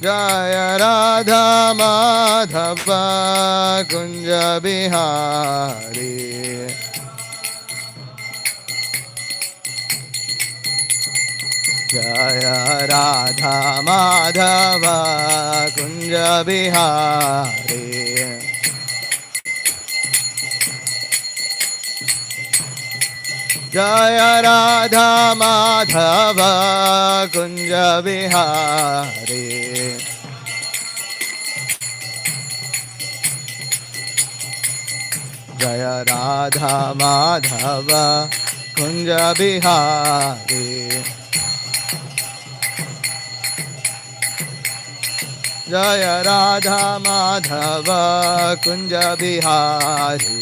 जय राधा माधव कुंज बिहारी जय राधा माधव कुंज बिहारी जय राधा माधव कुंज बिहारी जय राधा माधव कुंज बिहारी जय राधा माधव कुंज बिहारी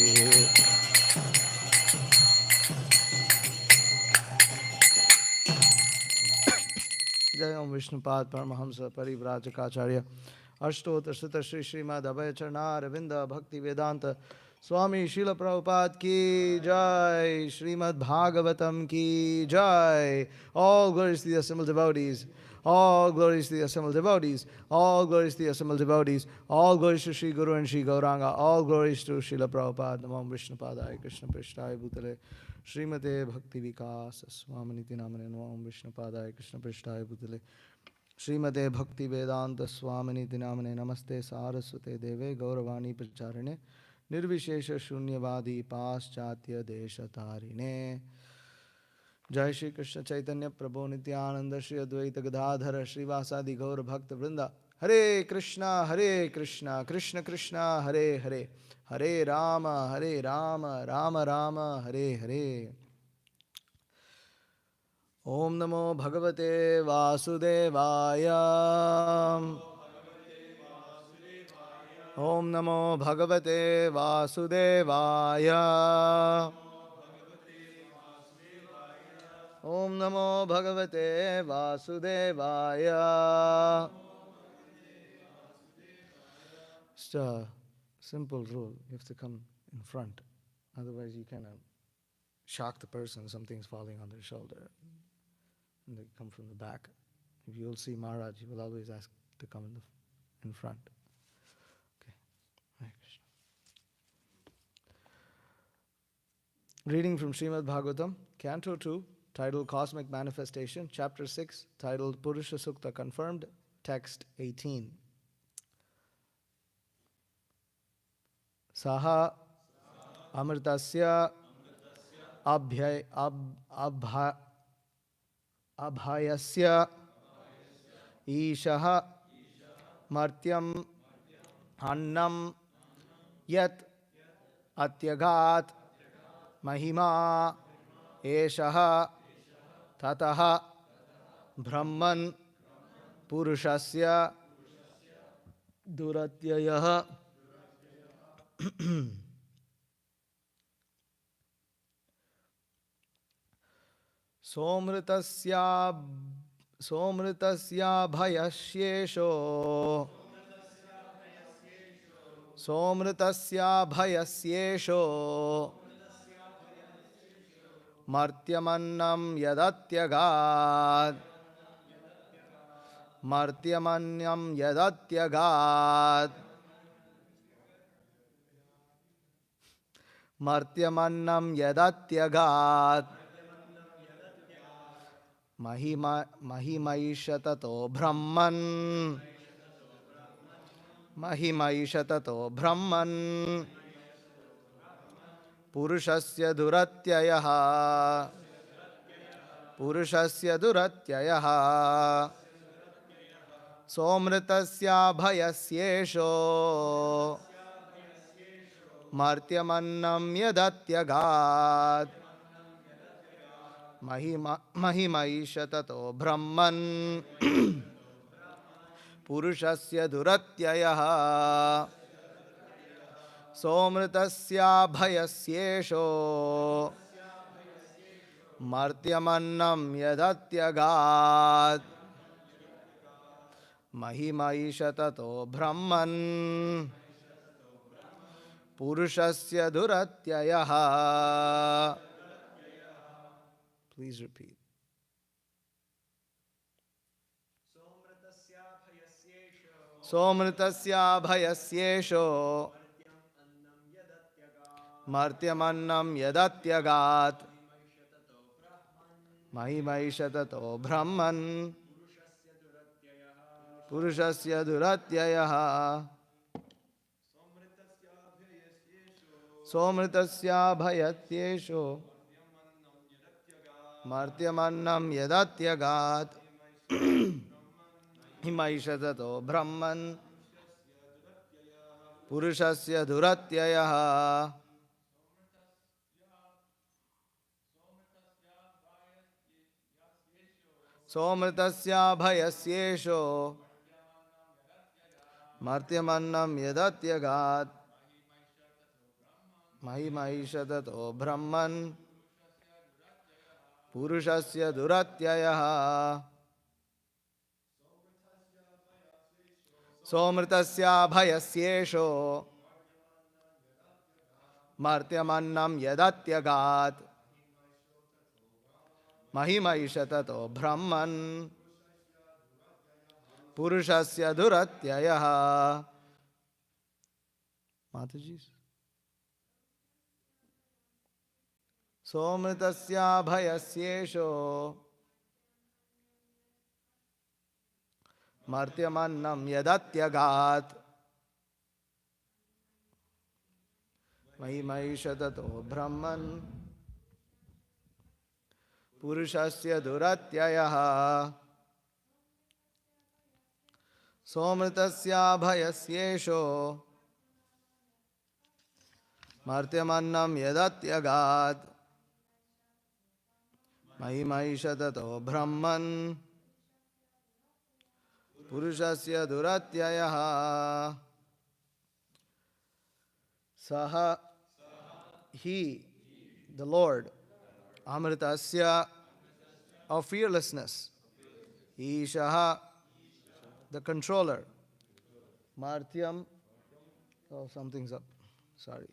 जय ओम विष्णुपाद परमहंस परिव्राजकाचार्य अष्टोत्तर श्रुत श्री श्रीमद् अभय चरणारविंद भक्ति वेदांत स्वामी शील प्रभुपाद की जय श्रीमद् भागवतम की जय all glories to the assembled devotees all glories to the assembled devotees all glories to the assembled devotees all glories to Shri Guru and Shri Gauranga all glories to Srila Prabhupada Namo Vishnupadaya Krishna Prishthaya Bhutale Srimate Bhakti Vikas Swaminiti Namane Namo Vishnupadaya Krishna Prishthaya Bhutale Srimate Bhakti Vedanta Swaminiti Namane Namaste Saraswate Deve Gauravani Pracharine Nirvishesha Shunyavadi Paschatya Deshatarine Jai Shri Krishna Chaitanya Prabhu Nityananda Shri Advaita Gadadhara Srivasadi Gaur Bhakta Vrinda Hare Krishna Krishna Krishna Hare Hare Hare Rama Rama Rama Hare Hare Om Namo Bhagavate Vasudevaya Om Namo Bhagavate Vasudevaya Om Namo Bhagavate Vasudevaya. It's a simple rule. You have to come in front. Otherwise you kind of shock the person. Something's falling on their shoulder. And they come from the back. If you will see Maharaj, he will always ask to come in front. Okay. Hare Krishna. Reading from Srimad Bhagavatam, Canto 2, titled Cosmic Manifestation, Chapter 6, titled Purusha Sukta Confirmed, Text 18. Saha Amritasya Abhayasya Ishaha Martyam Annam Yat Atyagat Mahima Eshaha Tataha Brahman Purushasya Duratyayaha Somritasya Bhayasyesho Somritasya Bhayasyesho Martyamannam Yadatyagad Martyamannam Yadatyagad Martyamannam Yadatyagad Mahimaishatato Brahman Mahimaishatato Brahman Purushasya Duratyayaha Purushasya Duratyayaha Somritasya Bhayasyesho Martyamannam Yadatyagad Mahimaishatato Brahman Purushasya Duratyayaha Somritasya Bhayasyesho Martyamannam Yadatyagad Mahimaishatato Brahman Purushasya Duratyayaha. Please repeat. Somritasya Bhayasyesho Somritasya bhayasyesho martyamannam yadatyagat mahimaishatato brahman purushasya duratyayaha. Somritasya bhayasyesho martyamannam yadatyagat himaishatato brahman purushasya duratyayaha. Somritasya bhayasyesho martyamannam yadatyagat mahimaishatato brahman purushasya duratyayaha. Somritasya bhayasyesho martyamannam yadatyagat mahimaishatato brahman purushasya duratyayaha. Mataji's. Somritasya bhayasyesho martyamannam yadatyagat mahimaishatato brahman purushasya duratyayaha. Somritasya bhayasyesho martyamannam yadatyagat mahimaishatato brahman purushasya duratyayaha. Saha, he, the Lord, amritasya, of fearlessness, ishaha, the controller, martyam, oh, something's up, sorry.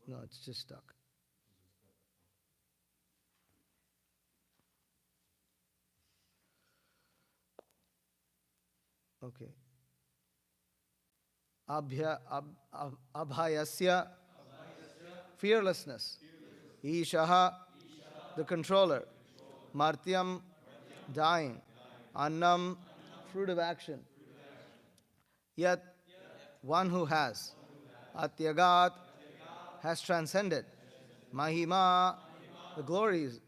No, it's just stuck. Okay. Abhayasya, fearlessness. Ishaha, the controller. Martyam, dying. Annam, fruit of action. Yet, one who has. Atyagat, has transcended. Mahima, the glories.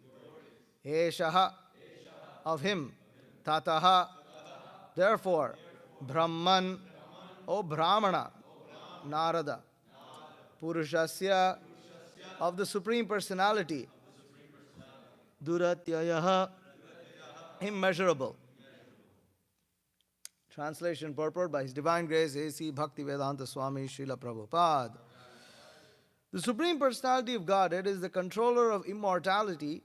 Eshaha, of him. Tataha, therefore. Brahman, O Brahmana. Narada, Purushasya, of the Supreme Personality. Duratyayaha, immeasurable. Translation purport by His Divine Grace A.C. Bhaktivedanta Swami Srila Prabhupada. The Supreme Personality of Godhead is the controller of immortality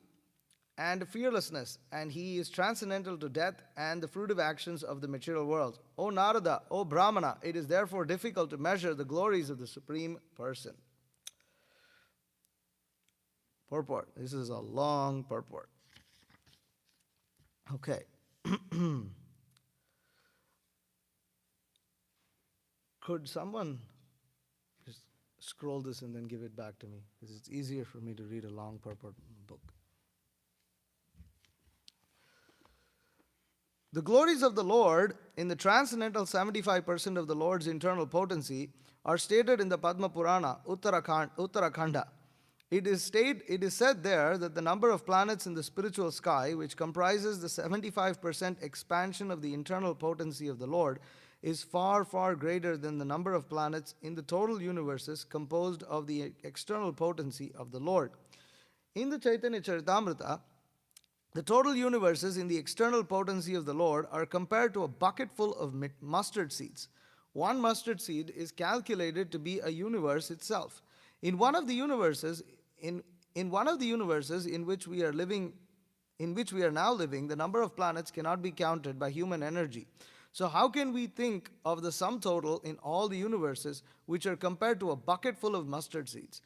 and fearlessness, and He is transcendental to death and the fruitive actions of the material world. O Narada, O Brahmana, it is therefore difficult to measure the glories of the Supreme Person. Purport. This is a long purport. Okay. Could someone just scroll this and then give it back to me? Because it's easier for me to read a long purport book. The glories of the Lord in the transcendental 75% of the Lord's internal potency are stated in the Padma Purana, Uttarakhanda. It is said there that the number of planets in the spiritual sky, which comprises the 75% expansion of the internal potency of the Lord, is far, far greater than the number of planets in the total universes composed of the external potency of the Lord. In the Chaitanya Charitamrita, the total universes in the external potency of the Lord are compared to a bucket full of mustard seeds. One mustard seed is calculated to be a universe itself. In one of the universes in which we are now living, the number of planets cannot be counted by human energy. So how can we think of the sum total in all the universes which are compared to a bucket full of mustard seeds?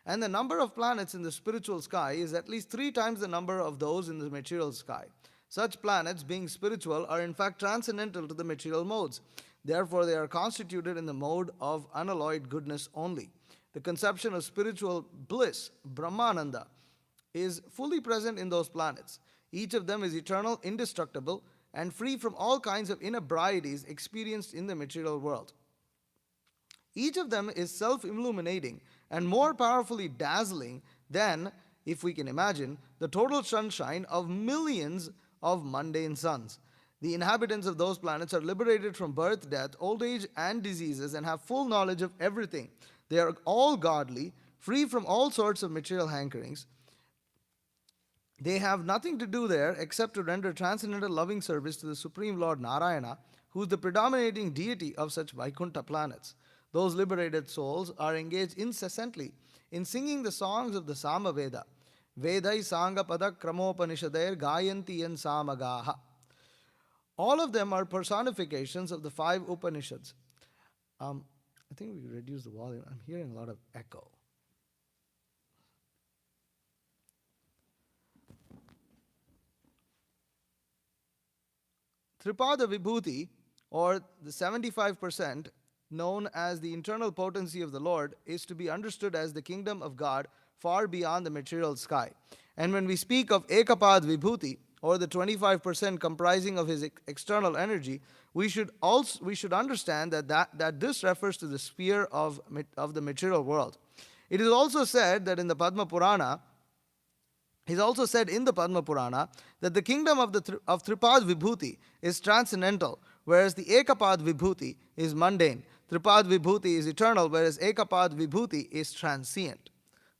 And the number of planets in the spiritual sky is at least 3 times the number of those in the material sky. Such planets, being spiritual, are in fact transcendental to the material modes. Therefore, they are constituted in the mode of unalloyed goodness only. The conception of spiritual bliss, Brahmananda, is fully present in those planets. Each of them is eternal, indestructible, and free from all kinds of inebrieties experienced in the material world. Each of them is self illuminating and more powerfully dazzling than, if we can imagine, the total sunshine of millions of mundane suns. The inhabitants of those planets are liberated from birth, death, old age, and diseases and have full knowledge of everything. They are all godly, free from all sorts of material hankerings. They have nothing to do there except to render transcendental loving service to the Supreme Lord Narayana, who is the predominating deity of such Vaikuntha planets. Those liberated souls are engaged incessantly in singing the songs of the Samaveda. Vedai Sanga Pada Kramopanishadair Gayanti Yan Samagaha. All of them are personifications of the 5 Upanishads. I think we reduce the volume. I'm hearing a lot of echo. Tripada Vibhuti, or the 75%, known as the internal potency of the Lord, is to be understood as the kingdom of God far beyond the material sky. And when we speak of Ekapad Vibhuti, or the 25% comprising of his external energy, we should understand that this refers to the sphere of the material world. It is also said that in the Padma Purana, that the kingdom of Tripad Vibhuti is transcendental, whereas the Ekapad Vibhuti is mundane. Tripad Vibhuti is eternal, whereas Ekapad Vibhuti is transient.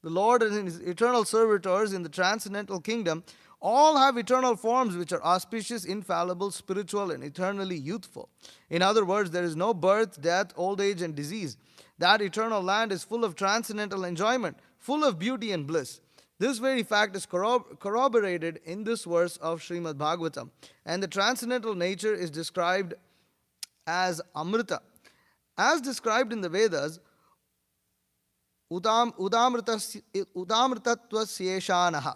The Lord and his eternal servitors in the transcendental kingdom all have eternal forms which are auspicious, infallible, spiritual, and eternally youthful. In other words, there is no birth, death, old age, and disease. That eternal land is full of transcendental enjoyment, full of beauty and bliss. This very fact is corroborated in this verse of Srimad Bhagavatam, and the transcendental nature is described as Amrita. As described in the Vedas, Udamritatvasyeeshanaha.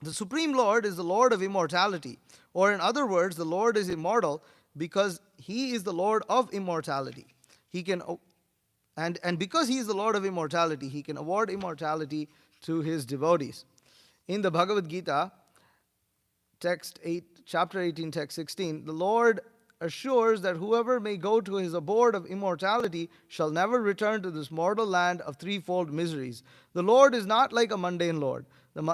The Supreme Lord is the Lord of immortality, or in other words, the Lord is immortal because He is the Lord of immortality. And because He is the Lord of immortality, He can award immortality to His devotees. In the Bhagavad Gita, chapter 18, text 16, the Lord assures that whoever may go to His abode of immortality shall never return to this mortal land of threefold miseries. The Lord is not like a mundane Lord.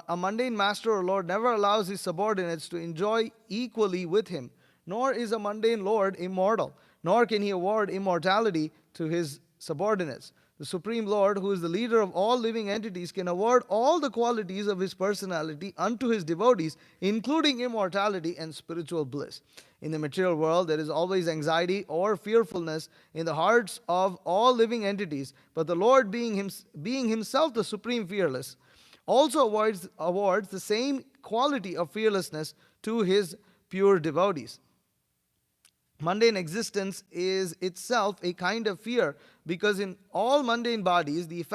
A mundane master or Lord never allows his subordinates to enjoy equally with him, nor is a mundane Lord immortal, nor can he award immortality to his subordinates. The Supreme Lord, who is the leader of all living entities, can award all the qualities of His personality unto His devotees, including immortality and spiritual bliss. In the material world, there is always anxiety or fearfulness in the hearts of all living entities, but the Lord, being Himself the Supreme Fearless, also awards the same quality of fearlessness to His pure devotees. Mundane existence is itself a kind of fear, because in all mundane bodies, the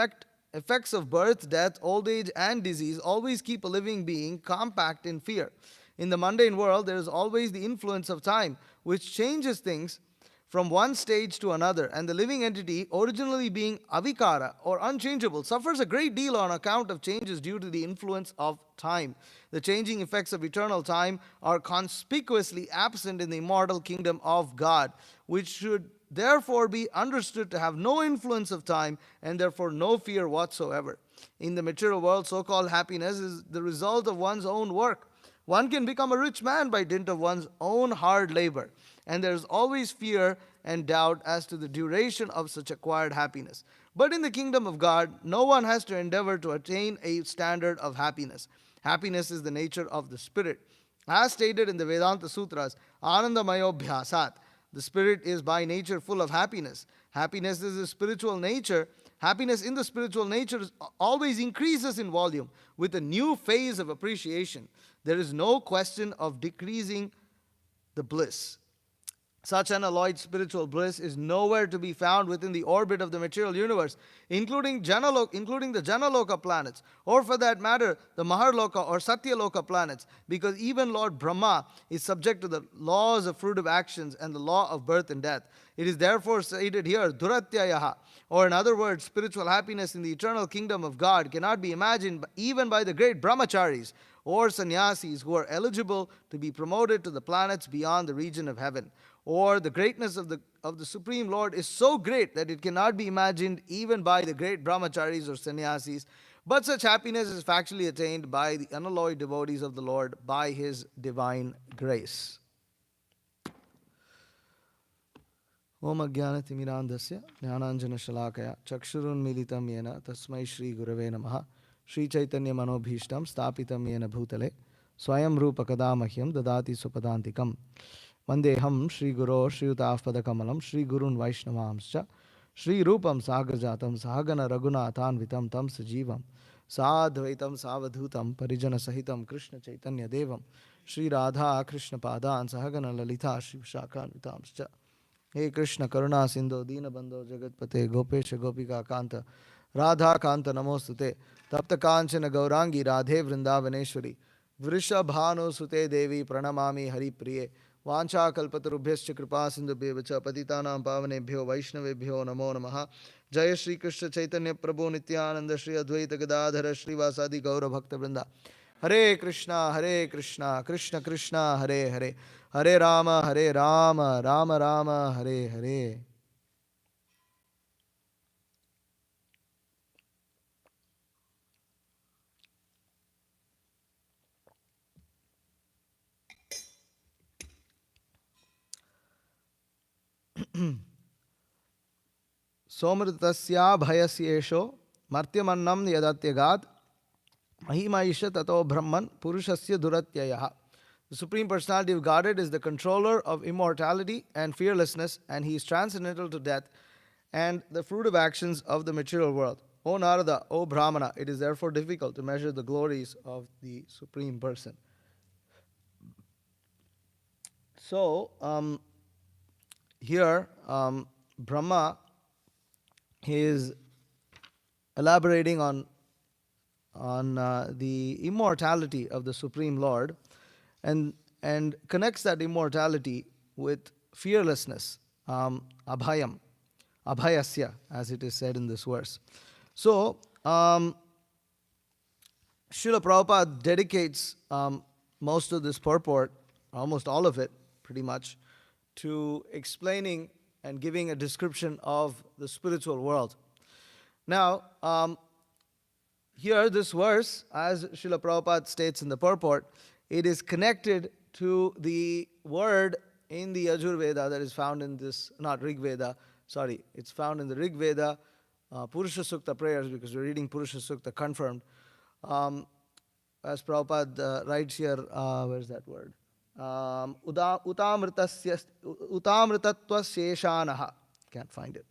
effects of birth, death, old age, and disease always keep a living being compact in fear. In the mundane world, there is always the influence of time, which changes things from one stage to another, and the living entity, originally being avikara or unchangeable, suffers a great deal on account of changes due to the influence of time. The changing effects of eternal time are conspicuously absent in the immortal kingdom of God, which should therefore be understood to have no influence of time and therefore no fear whatsoever. In the material world, so-called happiness is the result of one's own work. One can become a rich man by dint of one's own hard labor, and there is always fear and doubt as to the duration of such acquired happiness. But in the kingdom of God, no one has to endeavor to attain a standard of happiness. Happiness is the nature of the spirit. As stated in the Vedanta Sutras, Anandamayo Bhyasat, the spirit is by nature full of happiness. Happiness is the spiritual nature. Happiness in the spiritual nature always increases in volume with a new phase of appreciation. There is no question of decreasing the bliss. Such unalloyed spiritual bliss is nowhere to be found within the orbit of the material universe, including the Janaloka planets, or for that matter, the Maharloka or Satyaloka planets, because even Lord Brahma is subject to the laws of fruitive actions and the law of birth and death. It is therefore stated here, Duratyayaha, or in other words, spiritual happiness in the eternal kingdom of God cannot be imagined even by the great brahmacharis or sannyasis who are eligible to be promoted to the planets beyond the region of heaven. Or the greatness of the Supreme Lord is so great that it cannot be imagined even by the great brahmacharis or sannyasis. But such happiness is factually attained by the unalloyed devotees of the Lord by His divine grace. Om Ajnanatimirandasya Jnananjana Shalakaya Chakshurunmilitam Yena Tasmai Shri Gurave Namaha Shri Chaitanya Manobhishtam Stapitam Yena Bhutale Swayam Rupa Kadamahyam Dadati Supadantikam Vandeham Shri Guru Shri Utafpada Kamalam Shri Gurun Vaishnavamscha Shri Rupam Sagarjatam Sahagana Raghunathan Vitam Tam Sajivam Sadvaitam Savadhutam Parijana Sahitam Krishna Chaitanya Devam Shri Radha Krishna Padan Sahagana Lalita Shri Vishakan Vitamscha He Krishna Karuna Sindhu Dina Bandho Jagatpate Gopesha Gopika Kanta Radha Kanta Namostute Tapta Kanchana Gaurangi Radhe Vrindavaneshwari Vrishabhanu Sute Devi Pranamami Hari Priye Vancha Kalpatarubhyascha Kripa Sindhubhyevacha Patitanam Pavanebhyo Vaishnavebhyo Namo Namaha Jaya Shri Krishna Chaitanya Prabhu Nityananda Shri Advaita Gadadhara Shri Vasadi Gaura Bhakta Vrinda Hare Krishna Krishna Krishna Hare Hare Hare Rama Rama Rama Hare Hare. Somritasya bhayasyesho martyamannam yadatyagat mahimaisha tato brahman purushasya duratyayaha. The Supreme Personality of Godhead is the controller of immortality and fearlessness, and He is transcendental to death and the fruitive actions of the material world. O Narada, O Brahmana, it is therefore difficult to measure the glories of the Supreme Person. So, here, Brahma is elaborating on the immortality of the Supreme Lord and connects that immortality with fearlessness, abhayam, abhayasya, as it is said in this verse. So, Srila Prabhupada dedicates most of this purport, almost all of it, pretty much, to explaining and giving a description of the spiritual world. Now, here, this verse, as Srila Prabhupada states in the purport, it is connected to the word in the Yajur Veda that is found in this, not Rig Veda, sorry, it's found in the Rig Veda, Purusha Sukta prayers, because we're reading Purusha Sukta confirmed. As Prabhupada writes here, where's that word? Utamritatva sheshanaha. Can't find it.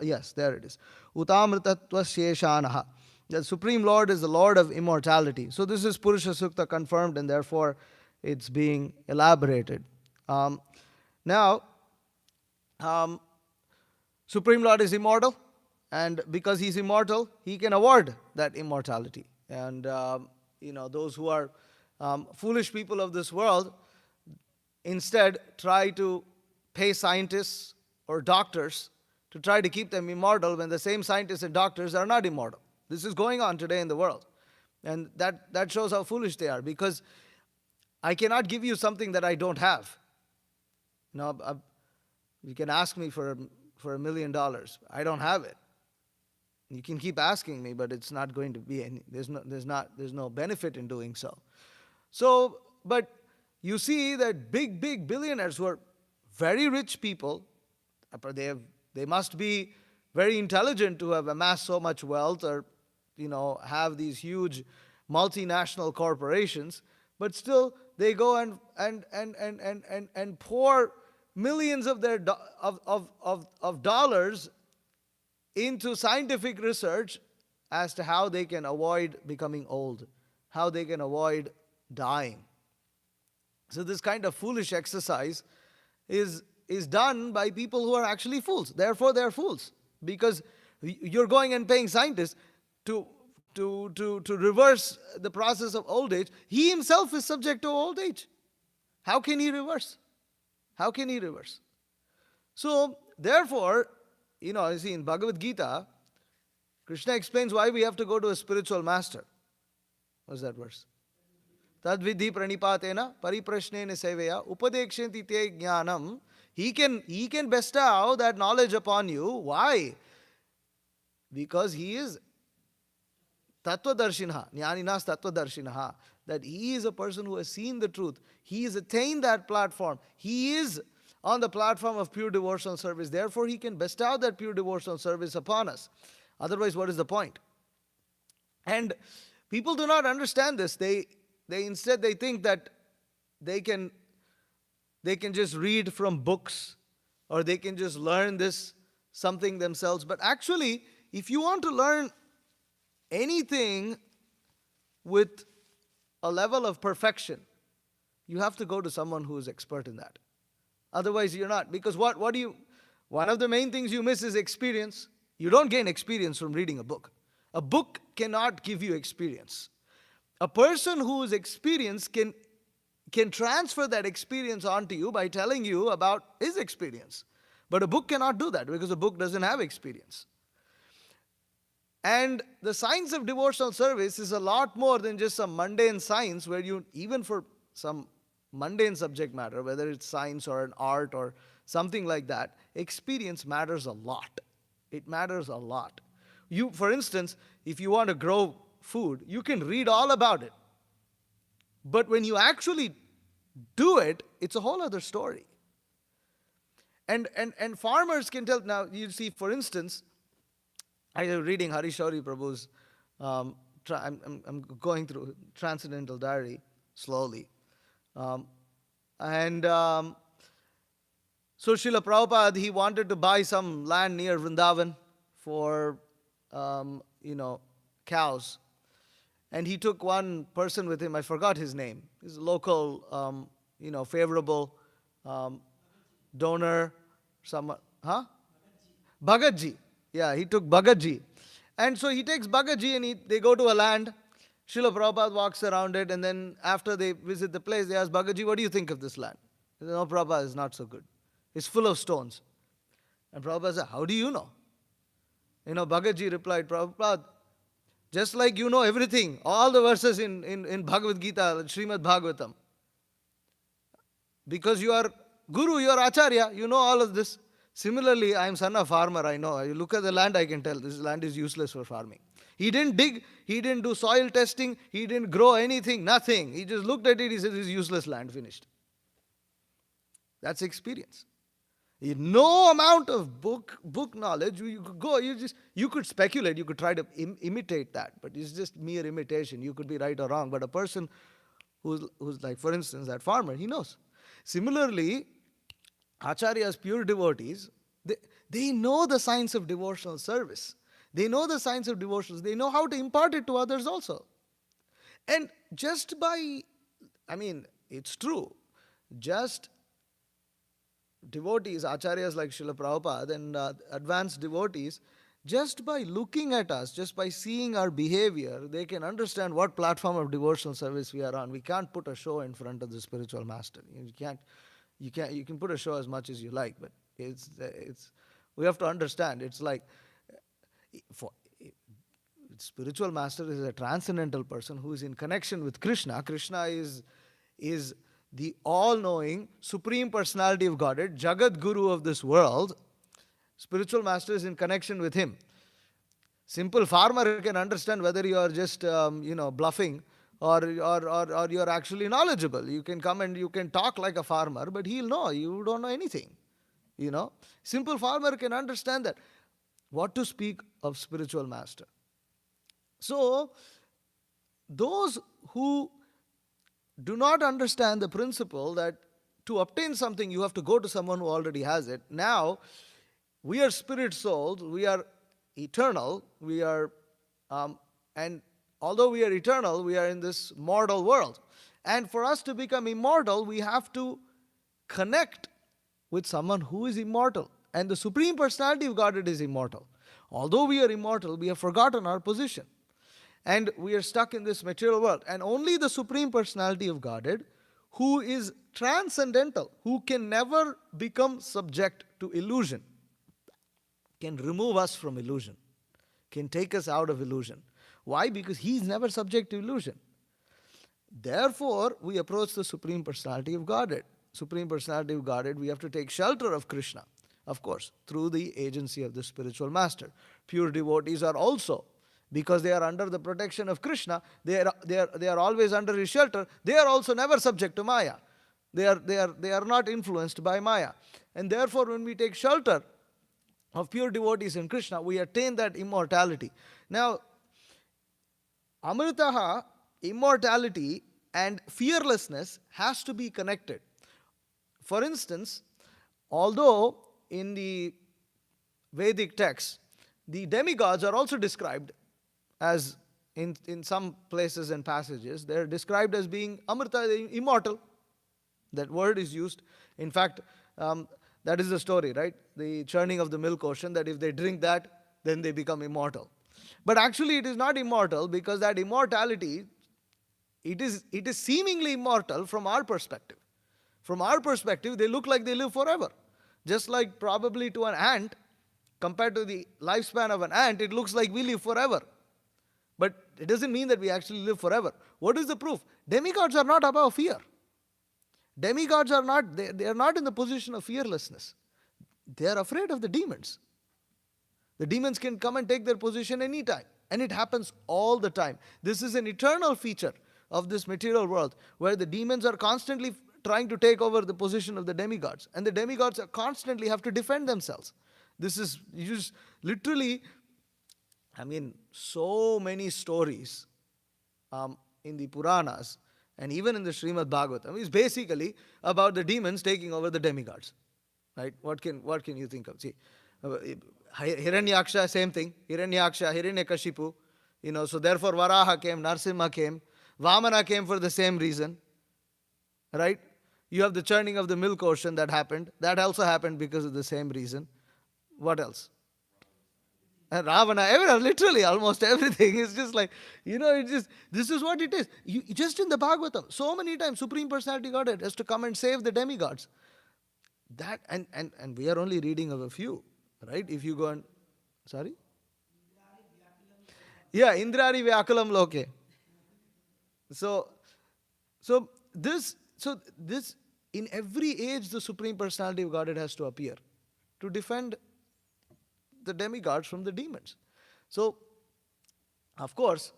Yes, there it is. Utamritatva sheshanaha. The Supreme Lord is the Lord of immortality. So this is Purusha Sukta confirmed, and therefore it's being elaborated. Now, Supreme Lord is immortal, and because He's immortal, He can award that immortality. And those who are foolish people of this world instead try to pay scientists or doctors to try to keep them immortal when the same scientists and doctors are not immortal. This is going on today in the world. And that shows how foolish they are, because I cannot give you something that I don't have. You can ask me for $1 million. I don't have it. You can keep asking me, but it's not going to be any, there's no benefit in doing so. So, but you see that big billionaires who are very rich people, they must be very intelligent to have amassed so much wealth, or have these huge multinational corporations, but still they go and pour millions of their of dollars into scientific research as to how they can avoid becoming old, how they can avoid dying. So this kind of foolish exercise is is done by people who are actually fools. Therefore, they are fools. Because you're going and paying scientists to reverse the process of old age. He himself is subject to old age. How can he reverse? How can he reverse? So, therefore, you see, in Bhagavad Gita, Krishna explains why we have to go to a spiritual master. What's that verse? Tad vidhi pranipatena pariprashnena seveya upadekshenti te jnanam. He can bestow that knowledge upon you. Why? Because he is Tattvadarshinaha, Jnaninas Tattvadarshinaha. That he is a person who has seen the truth. He has attained that platform. He is on the platform of pure devotional service. Therefore, he can bestow that pure devotional service upon us. Otherwise, what is the point? And people do not understand this. They instead think that they can just read from books, or they can just learn this something themselves. But actually, if you want to learn anything with a level of perfection, you have to go to someone who is expert in that. Otherwise, you're not. Because one of the main things you miss is experience. You don't gain experience from reading a book. A book cannot give you experience. A person who is experienced can transfer that experience onto you by telling you about his experience. But a book cannot do that because a book doesn't have experience. And the science of devotional service is a lot more than just some mundane science where even for some mundane subject matter, whether it's science or an art or something like that, experience matters a lot. It matters a lot. For instance, if you want to grow food, you can read all about it. But when you actually do it, it's a whole other story. And farmers can tell. Now, you see, for instance, I was reading Harishauri Prabhu's, I'm going through Transcendental Diary slowly. So Srila Prabhupada, he wanted to buy some land near Vrindavan for, cows. And he took one person with him, I forgot his name. He's a local, favorable donor. Bhagatji. Yeah, he took Bhagatji. And so he takes Bhagatji and they go to a land. Srila Prabhupada walks around it, and then after they visit the place, they ask Bhagatji, what do you think of this land? He says, no, Prabhupada, it's not so good. It's full of stones. And Prabhupada said, how do you know? Bhagatji replied, Prabhupada, just like you know everything, all the verses in Bhagavad Gita, Srimad Bhagavatam. Because you are Guru, you are Acharya, you know all of this. Similarly, I am son of farmer, I know. You look at the land, I can tell this land is useless for farming. He didn't dig, he didn't do soil testing, he didn't grow anything, nothing. He just looked at it, he said, this is useless land, finished. That's experience. No amount of book knowledge, you could go, you could speculate, you could try to imitate that, but it's just mere imitation. You could be right or wrong, but a person who's like, for instance, that farmer, he knows. Similarly, Acharyas, pure devotees, they know the science of devotional service. They know the science of devotions. They know how to impart it to others also. And just by, it's true, just devotees, acharyas like Srila Prabhupada and advanced devotees, just by looking at us, just by seeing our behavior, they can understand what platform of devotional service we are on. We can't put a show in front of the spiritual master. You can put a show as much as you like, but we have to understand. It's like, spiritual master is a transcendental person who is in connection with Krishna. Krishna is the all-knowing Supreme Personality of Godhead, Jagat Guru of this world. Spiritual master is in connection with him. Simple farmer can understand whether you are just bluffing or you're actually knowledgeable. You can come and you can talk like a farmer, but he'll know you don't know anything. Simple farmer can understand that. What to speak of spiritual master? So, those who do not understand the principle that to obtain something you have to go to someone who already has it. Now, we are spirit souls, we are eternal, and although we are eternal, we are in this mortal world. And for us to become immortal, we have to connect with someone who is immortal. And the Supreme Personality of Godhead is immortal. Although we are immortal, we have forgotten our position. And we are stuck in this material world. And only the Supreme Personality of Godhead, who is transcendental, who can never become subject to illusion, can remove us from illusion, can take us out of illusion. Why? Because he is never subject to illusion. Therefore, we approach the Supreme Personality of Godhead. Supreme Personality of Godhead, we have to take shelter of Krishna, of course, through the agency of the spiritual master. Pure devotees are also, because they are under the protection of Krishna, they are always under his shelter. They are also never subject to Maya. They are not influenced by Maya. And therefore, when we take shelter of pure devotees in Krishna, we attain that immortality. Now, Amritaha, immortality and fearlessness has to be connected. For instance, although in the Vedic texts, the demigods are also described as, in some places and passages, they are described as being Amrita, immortal. That word is used. In fact, that is the story, right? The churning of the milk ocean, that if they drink that, then they become immortal. But actually it is not immortal, because that immortality, it is seemingly immortal from our perspective. From our perspective, they look like they live forever. Just like probably to an ant, compared to the lifespan of an ant, it looks like we live forever. But it doesn't mean that we actually live forever. What is the proof? Demigods are not above fear. Demigods are not, they are not in the position of fearlessness. They are afraid of the demons. The demons can come and take their position anytime. And it happens all the time. This is an eternal feature of this material world, where the demons are constantly trying to take over the position of the demigods. And the demigods constantly have to defend themselves. This is just literally, so many stories in the Puranas and even in the Srimad Bhagavatam is basically about the demons taking over the demigods. Right? What can you think of? See, Hiranyaksha, same thing. Hiranyaksha, Hiranyakashipu. So therefore Varaha came, Narsimha came, Vamana came for the same reason. Right? You have the churning of the milk ocean that happened. That also happened because of the same reason. What else? And Ravana, literally almost everything is just like, this is what it is. Just in the Bhagavatam, so many times Supreme Personality Godhead has to come and save the demigods. That, and we are only reading of a few, right? If you go and, sorry? Yeah, Indrari Vyakulam Loke. So this, in every age, the Supreme Personality of Godhead has to appear to defend the demigods from the demons. So, of course,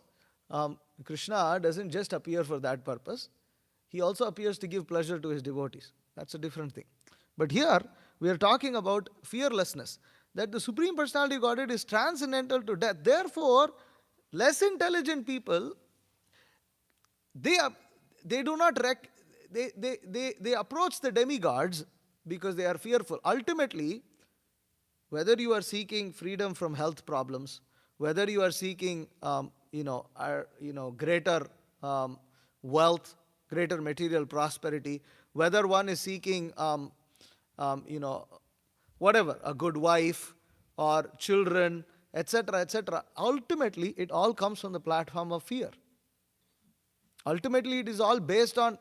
Krishna doesn't just appear for that purpose. He also appears to give pleasure to his devotees. That's a different thing. But here, we are talking about fearlessness, that the Supreme Personality of Godhead is transcendental to death. Therefore, less intelligent people, they approach the demigods because they are fearful. Ultimately, whether you are seeking freedom from health problems, whether you are seeking, greater wealth, greater material prosperity, whether one is seeking, whatever, a good wife or children, etc., etc. Ultimately, it all comes from the platform of fear. Ultimately, it is all based on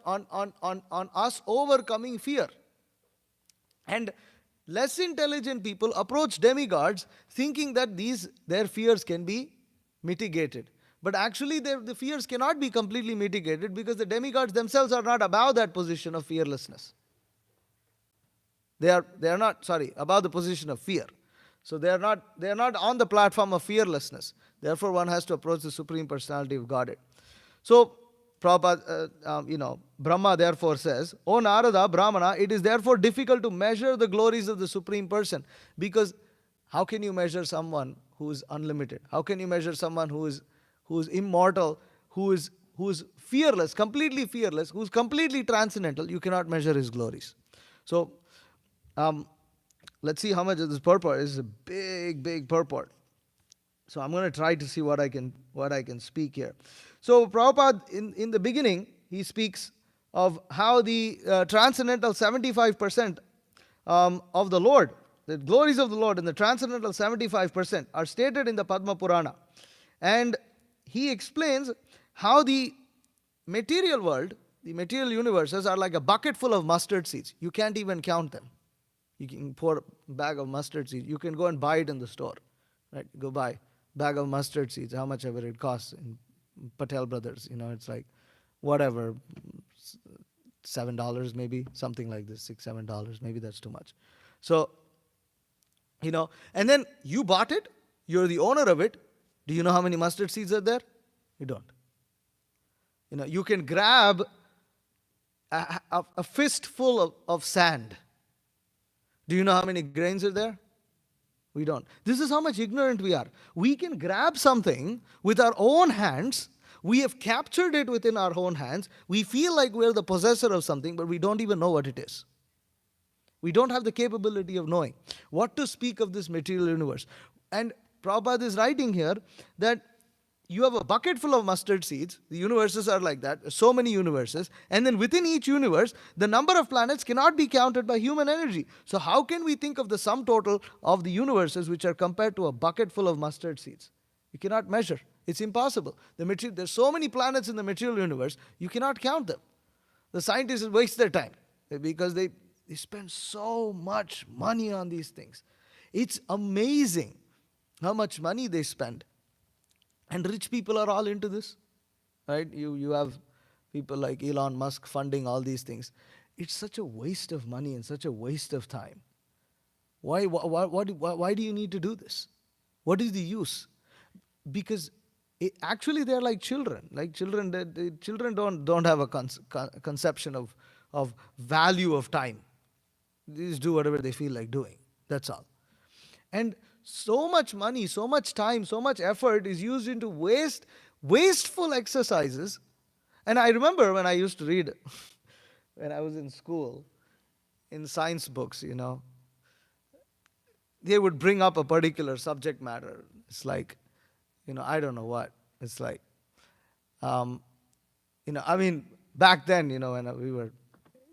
us overcoming fear. And less intelligent people approach demigods thinking that their fears can be mitigated. But actually, the fears cannot be completely mitigated, because the demigods themselves are not above that position of fearlessness. They are not, above the position of fear. So they are not on the platform of fearlessness. Therefore, one has to approach the Supreme Personality of Godhead. So, Prabhupada, Brahma therefore says, O Narada, Brahmana, it is therefore difficult to measure the glories of the Supreme Person, because how can you measure someone who is unlimited? How can you measure someone who is immortal, who is fearless, completely fearless, who is completely transcendental? You cannot measure his glories. So, let's see how much of this purport is a big purport. So I'm going to try to see what I can speak here. So Prabhupada, in the beginning, he speaks of how the transcendental 75% of the Lord, the glories of the Lord in the transcendental 75% are stated in the Padma Purana. And he explains how the material world, the material universes are like a bucket full of mustard seeds. You can't even count them. You can pour a bag of mustard seeds. You can go and buy it in the store. Right? Go buy bag of mustard seeds, how much ever it costs in Patel Brothers. It's like whatever, $7 maybe, something like this, $6, $7. Maybe that's too much. So, and then you bought it, you're the owner of it. Do you know how many mustard seeds are there? You don't. You can grab a fistful of sand. Do you know how many grains are there? We don't. This is how much ignorant we are. We can grab something with our own hands. We have captured it within our own hands. We feel like we're the possessor of something, but we don't even know what it is. We don't have the capability of knowing. What to speak of this material universe? And Prabhupada is writing here that you have a bucket full of mustard seeds. The universes are like that. So many universes. And then within each universe, the number of planets cannot be counted by human energy. So how can we think of the sum total of the universes which are compared to a bucket full of mustard seeds? You cannot measure. It's impossible. There's so many planets in the material universe, you cannot count them. The scientists waste their time because they spend so much money on these things. It's amazing how much money they spend. And rich people are all into this, right? You have people like Elon Musk funding all these things. It's such a waste of money and such a waste of time. Why do you need to do this? What is the use? Because actually they're like children. Like children, children don't have a conception of value of time. They just do whatever they feel like doing. That's all. And so much money, so much time, so much effort is used into wasteful exercises. And I remember when I used to read, when I was in school, in science books, they would bring up a particular subject matter. It's like, I don't know what. It's like, back then, when we were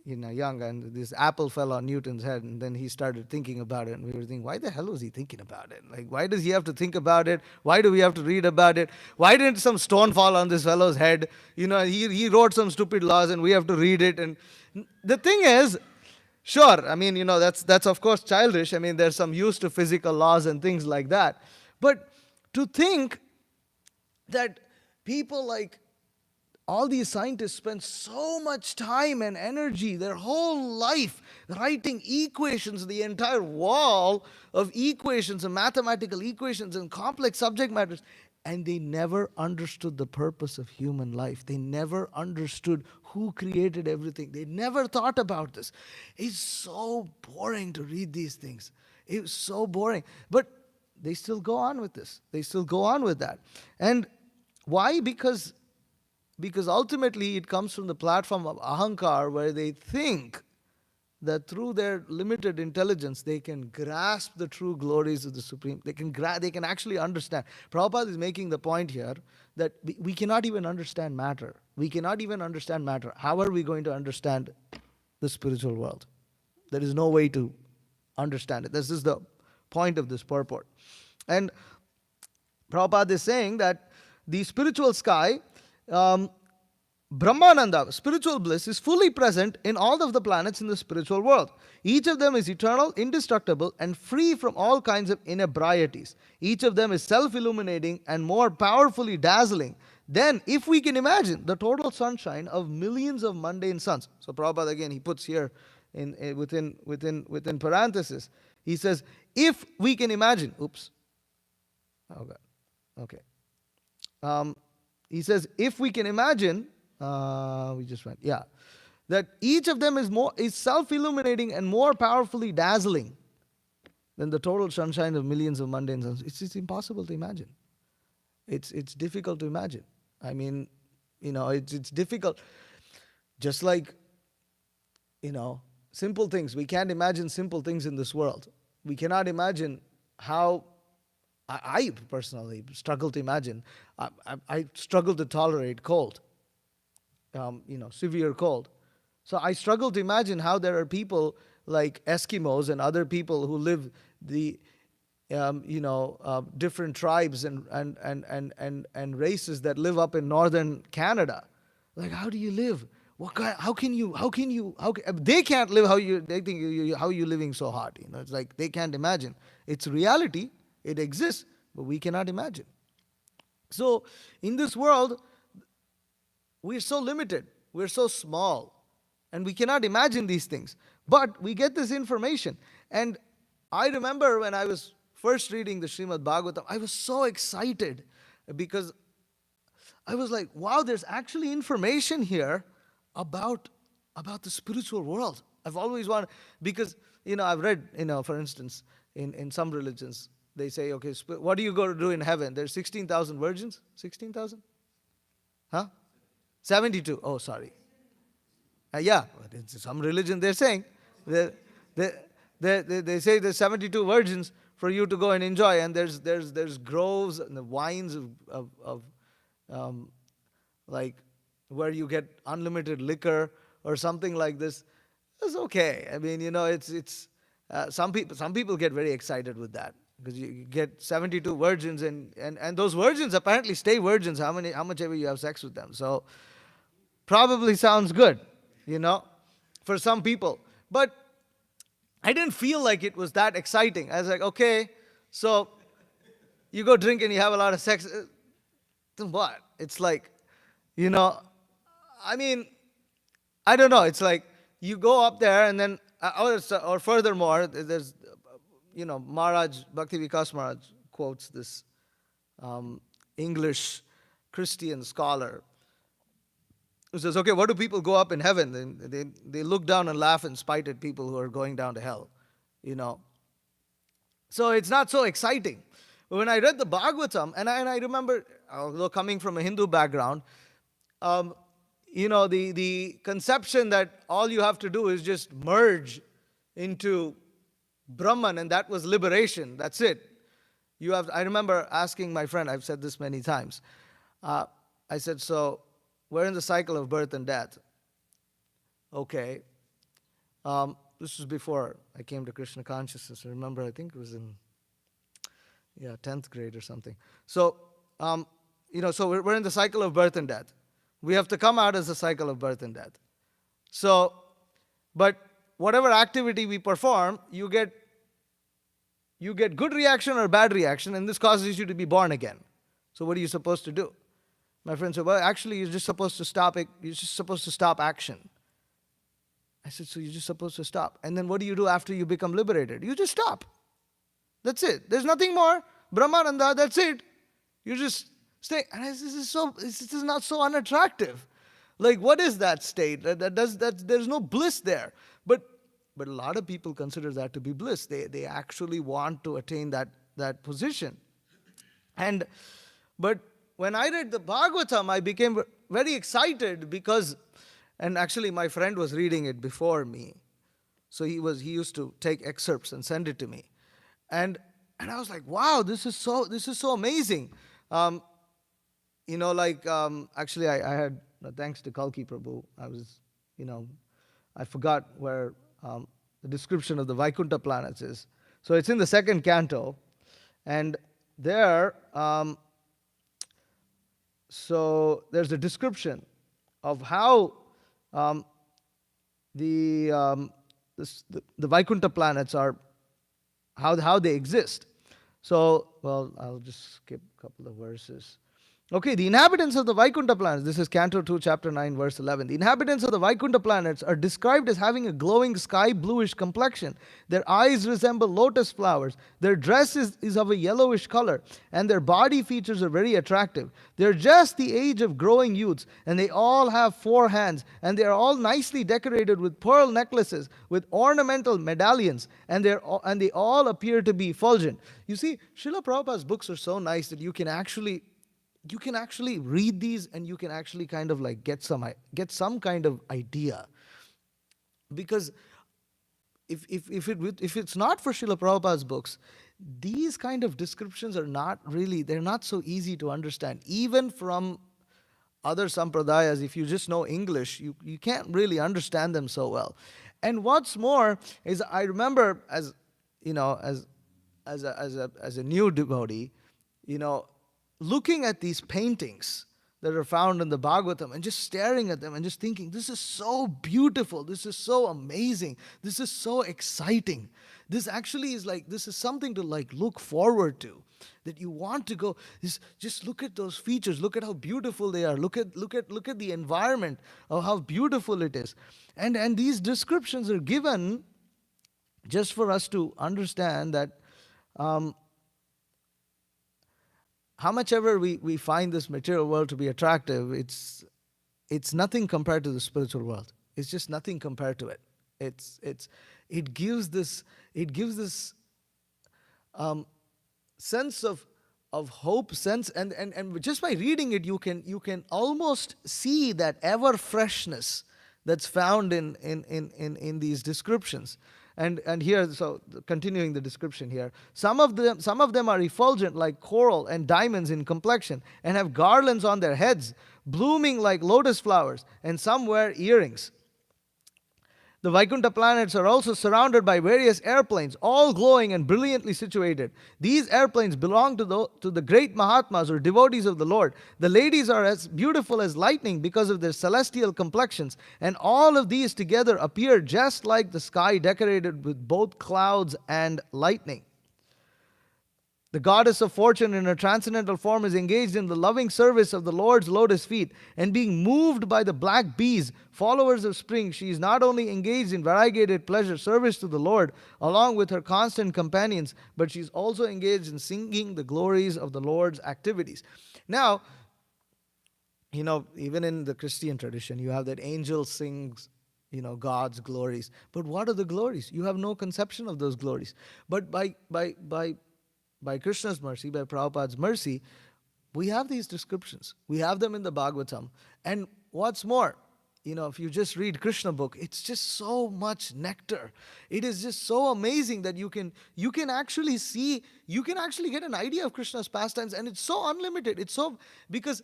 young, and this apple fell on Newton's head, and then he started thinking about it, and we were thinking, why the hell was he thinking about it? Like, why does he have to think about it? Why do we have to read about it? Why didn't some stone fall on this fellow's head? He wrote some stupid laws, and we have to read it. And the thing is, sure, that's of course childish. There's some use to physical laws and things like that. But to think that people like all these scientists spend so much time and energy, their whole life, writing equations, the entire wall of equations and mathematical equations and complex subject matters, and they never understood the purpose of human life. They never understood who created everything. They never thought about this. It's so boring to read these things. It's so boring. But they still go on with this. They still go on with that. And why? Because ultimately it comes from the platform of ahankar, where they think that through their limited intelligence they can grasp the true glories of the Supreme. They can actually understand. Prabhupada is making the point here that we cannot even understand matter. We cannot even understand matter. How are we going to understand the spiritual world? There is no way to understand it. This is the point of this purport. And Prabhupada is saying that the spiritual sky, Brahmananda, spiritual bliss, is fully present in all of the planets in the spiritual world. Each of them is eternal, indestructible, and free from all kinds of inebrieties. Each of them is self-illuminating and more powerfully dazzling than, if we can imagine, the total sunshine of millions of mundane suns. So Prabhupada again, he puts here within parentheses, he says, if we can imagine, he says, if we can imagine, that each of them is self-illuminating and more powerfully dazzling than the total sunshine of millions of mundane suns. It's impossible to imagine. It's difficult to imagine. It's difficult. Just like, simple things. We can't imagine simple things in this world. We cannot imagine how. I personally struggle to imagine. I struggle to tolerate cold, severe cold. So I struggle to imagine how there are people like Eskimos and other people who live the different tribes and races that live up in northern Canada. Like, how do you live? What kind? How can you? They can't live how you. They think how you living so hard. It's like they can't imagine. It's reality. It exists, but we cannot imagine. So in this world, we're so limited. We're so small, and we cannot imagine these things. But we get this information, and I remember when I was first reading the Srimad Bhagavatam, I was so excited because I was like, wow, there's actually information here about the spiritual world. I've always wanted, because, I've read, for instance, in some religions, they say, okay, what do you go to do in heaven? There's 16,000 virgins? 16,000? Huh? 72. Oh, sorry. Yeah, but in some religion they're saying, they say there's 72 virgins for you to go and enjoy, and there's groves and the wines of like where you get unlimited liquor or something like this. It's okay. I mean, it's some people get very excited with that because you get 72 virgins and those virgins apparently stay virgins how much ever you have sex with them. So probably sounds good, for some people. But I didn't feel like it was that exciting. I was like, okay, so you go drink and you have a lot of sex. Then what? It's like, I mean, I don't know. It's like you go up there and then, or furthermore, there's, Maharaj, Bhakti Vikas Maharaj quotes this English Christian scholar who says, okay, what do people go up in heaven? They look down and laugh and spite at people who are going down to hell, So it's not so exciting. But when I read the Bhagavatam, and I remember, although coming from a Hindu background, the conception that all you have to do is just merge into Brahman, and that was liberation. That's it. I remember asking my friend, I've said this many times, I said, so we're in the cycle of birth and death. Okay. This was before I came to Krishna consciousness. I remember, I think it was in 10th grade or something. So, so we're in the cycle of birth and death. We have to come out as a cycle of birth and death. So, but whatever activity we perform, you get good reaction or bad reaction, and this causes you to be born again. So what are you supposed to do? My friend said, well, actually, you're just supposed to stop it. You're just supposed to stop action. I said, so you're just supposed to stop. And then what do you do after you become liberated? You just stop. That's it. There's nothing more. Brahmananda, that's it. You just stay. And I said, this is not so unattractive. Like, what is that state? There's no bliss there. But a lot of people consider that to be bliss. They actually want to attain that position. But when I read the Bhagavatam, I became very excited because, and actually my friend was reading it before me. So he used to take excerpts and send it to me. And I was like, wow, this is so amazing. Actually I had, thanks to Kalki Prabhu, I forgot where the description of the Vaikuntha planets is. So it's in the second canto, and there, so there's a description of how the Vaikuntha planets are, how they exist. So, well, I'll just skip a couple of verses. Okay, the inhabitants of the Vaikuntha planets, this is Canto 2, Chapter 9, verse 11. The inhabitants of the Vaikuntha planets are described as having a glowing sky bluish complexion. Their eyes resemble lotus flowers. Their dress is of a yellowish color, and their body features are very attractive. They're just the age of growing youths, and they all have 4 hands, and they are all nicely decorated with pearl necklaces, with ornamental medallions, and they all appear to be effulgent. You see, Srila Prabhupada's books are so nice that you can actually read these and you can actually kind of like get some kind of idea. Because if it's not for Srila Prabhupada's books, these kind of descriptions they're not so easy to understand. Even from other sampradayas, if you just know English, you can't really understand them so well. And what's more is, I remember, as you know, as a new devotee, looking at these paintings that are found in the Bhagavatam and just staring at them and just thinking, this is so beautiful, this is so amazing, this is so exciting. This actually is like, this is something to like look forward to, that you want to go. Just look at those features, look at how beautiful they are, look at the environment of how beautiful it is. And these descriptions are given just for us to understand that how much ever we find this material world to be attractive, it's nothing compared to the spiritual world. It's just nothing compared to it. It gives this sense of hope, sense, and just by reading it, you can almost see that ever freshness that's found in these descriptions. And here, so continuing the description here, some of them are effulgent like coral and diamonds in complexion, and have garlands on their heads, blooming like lotus flowers, and some wear earrings. The Vaikuntha planets are also surrounded by various airplanes, all glowing and brilliantly situated. These airplanes belong to the great Mahatmas or devotees of the Lord. The ladies are as beautiful as lightning because of their celestial complexions, and all of these together appear just like the sky decorated with both clouds and lightning. The goddess of fortune in her transcendental form is engaged in the loving service of the Lord's lotus feet, and being moved by the black bees, followers of spring, she is not only engaged in variegated pleasure service to the Lord along with her constant companions, but she is also engaged in singing the glories of the Lord's activities. Now, even in the Christian tradition, you have that angel sings God's glories. But what are the glories? You have no conception of those glories. But by Krishna's mercy, by Prabhupada's mercy, we have these descriptions. We have them in the Bhagavatam. And what's more, if you just read Krishna book, it's just so much nectar. It is just so amazing that you can actually see, you can actually get an idea of Krishna's pastimes, and it's so unlimited. It's so, because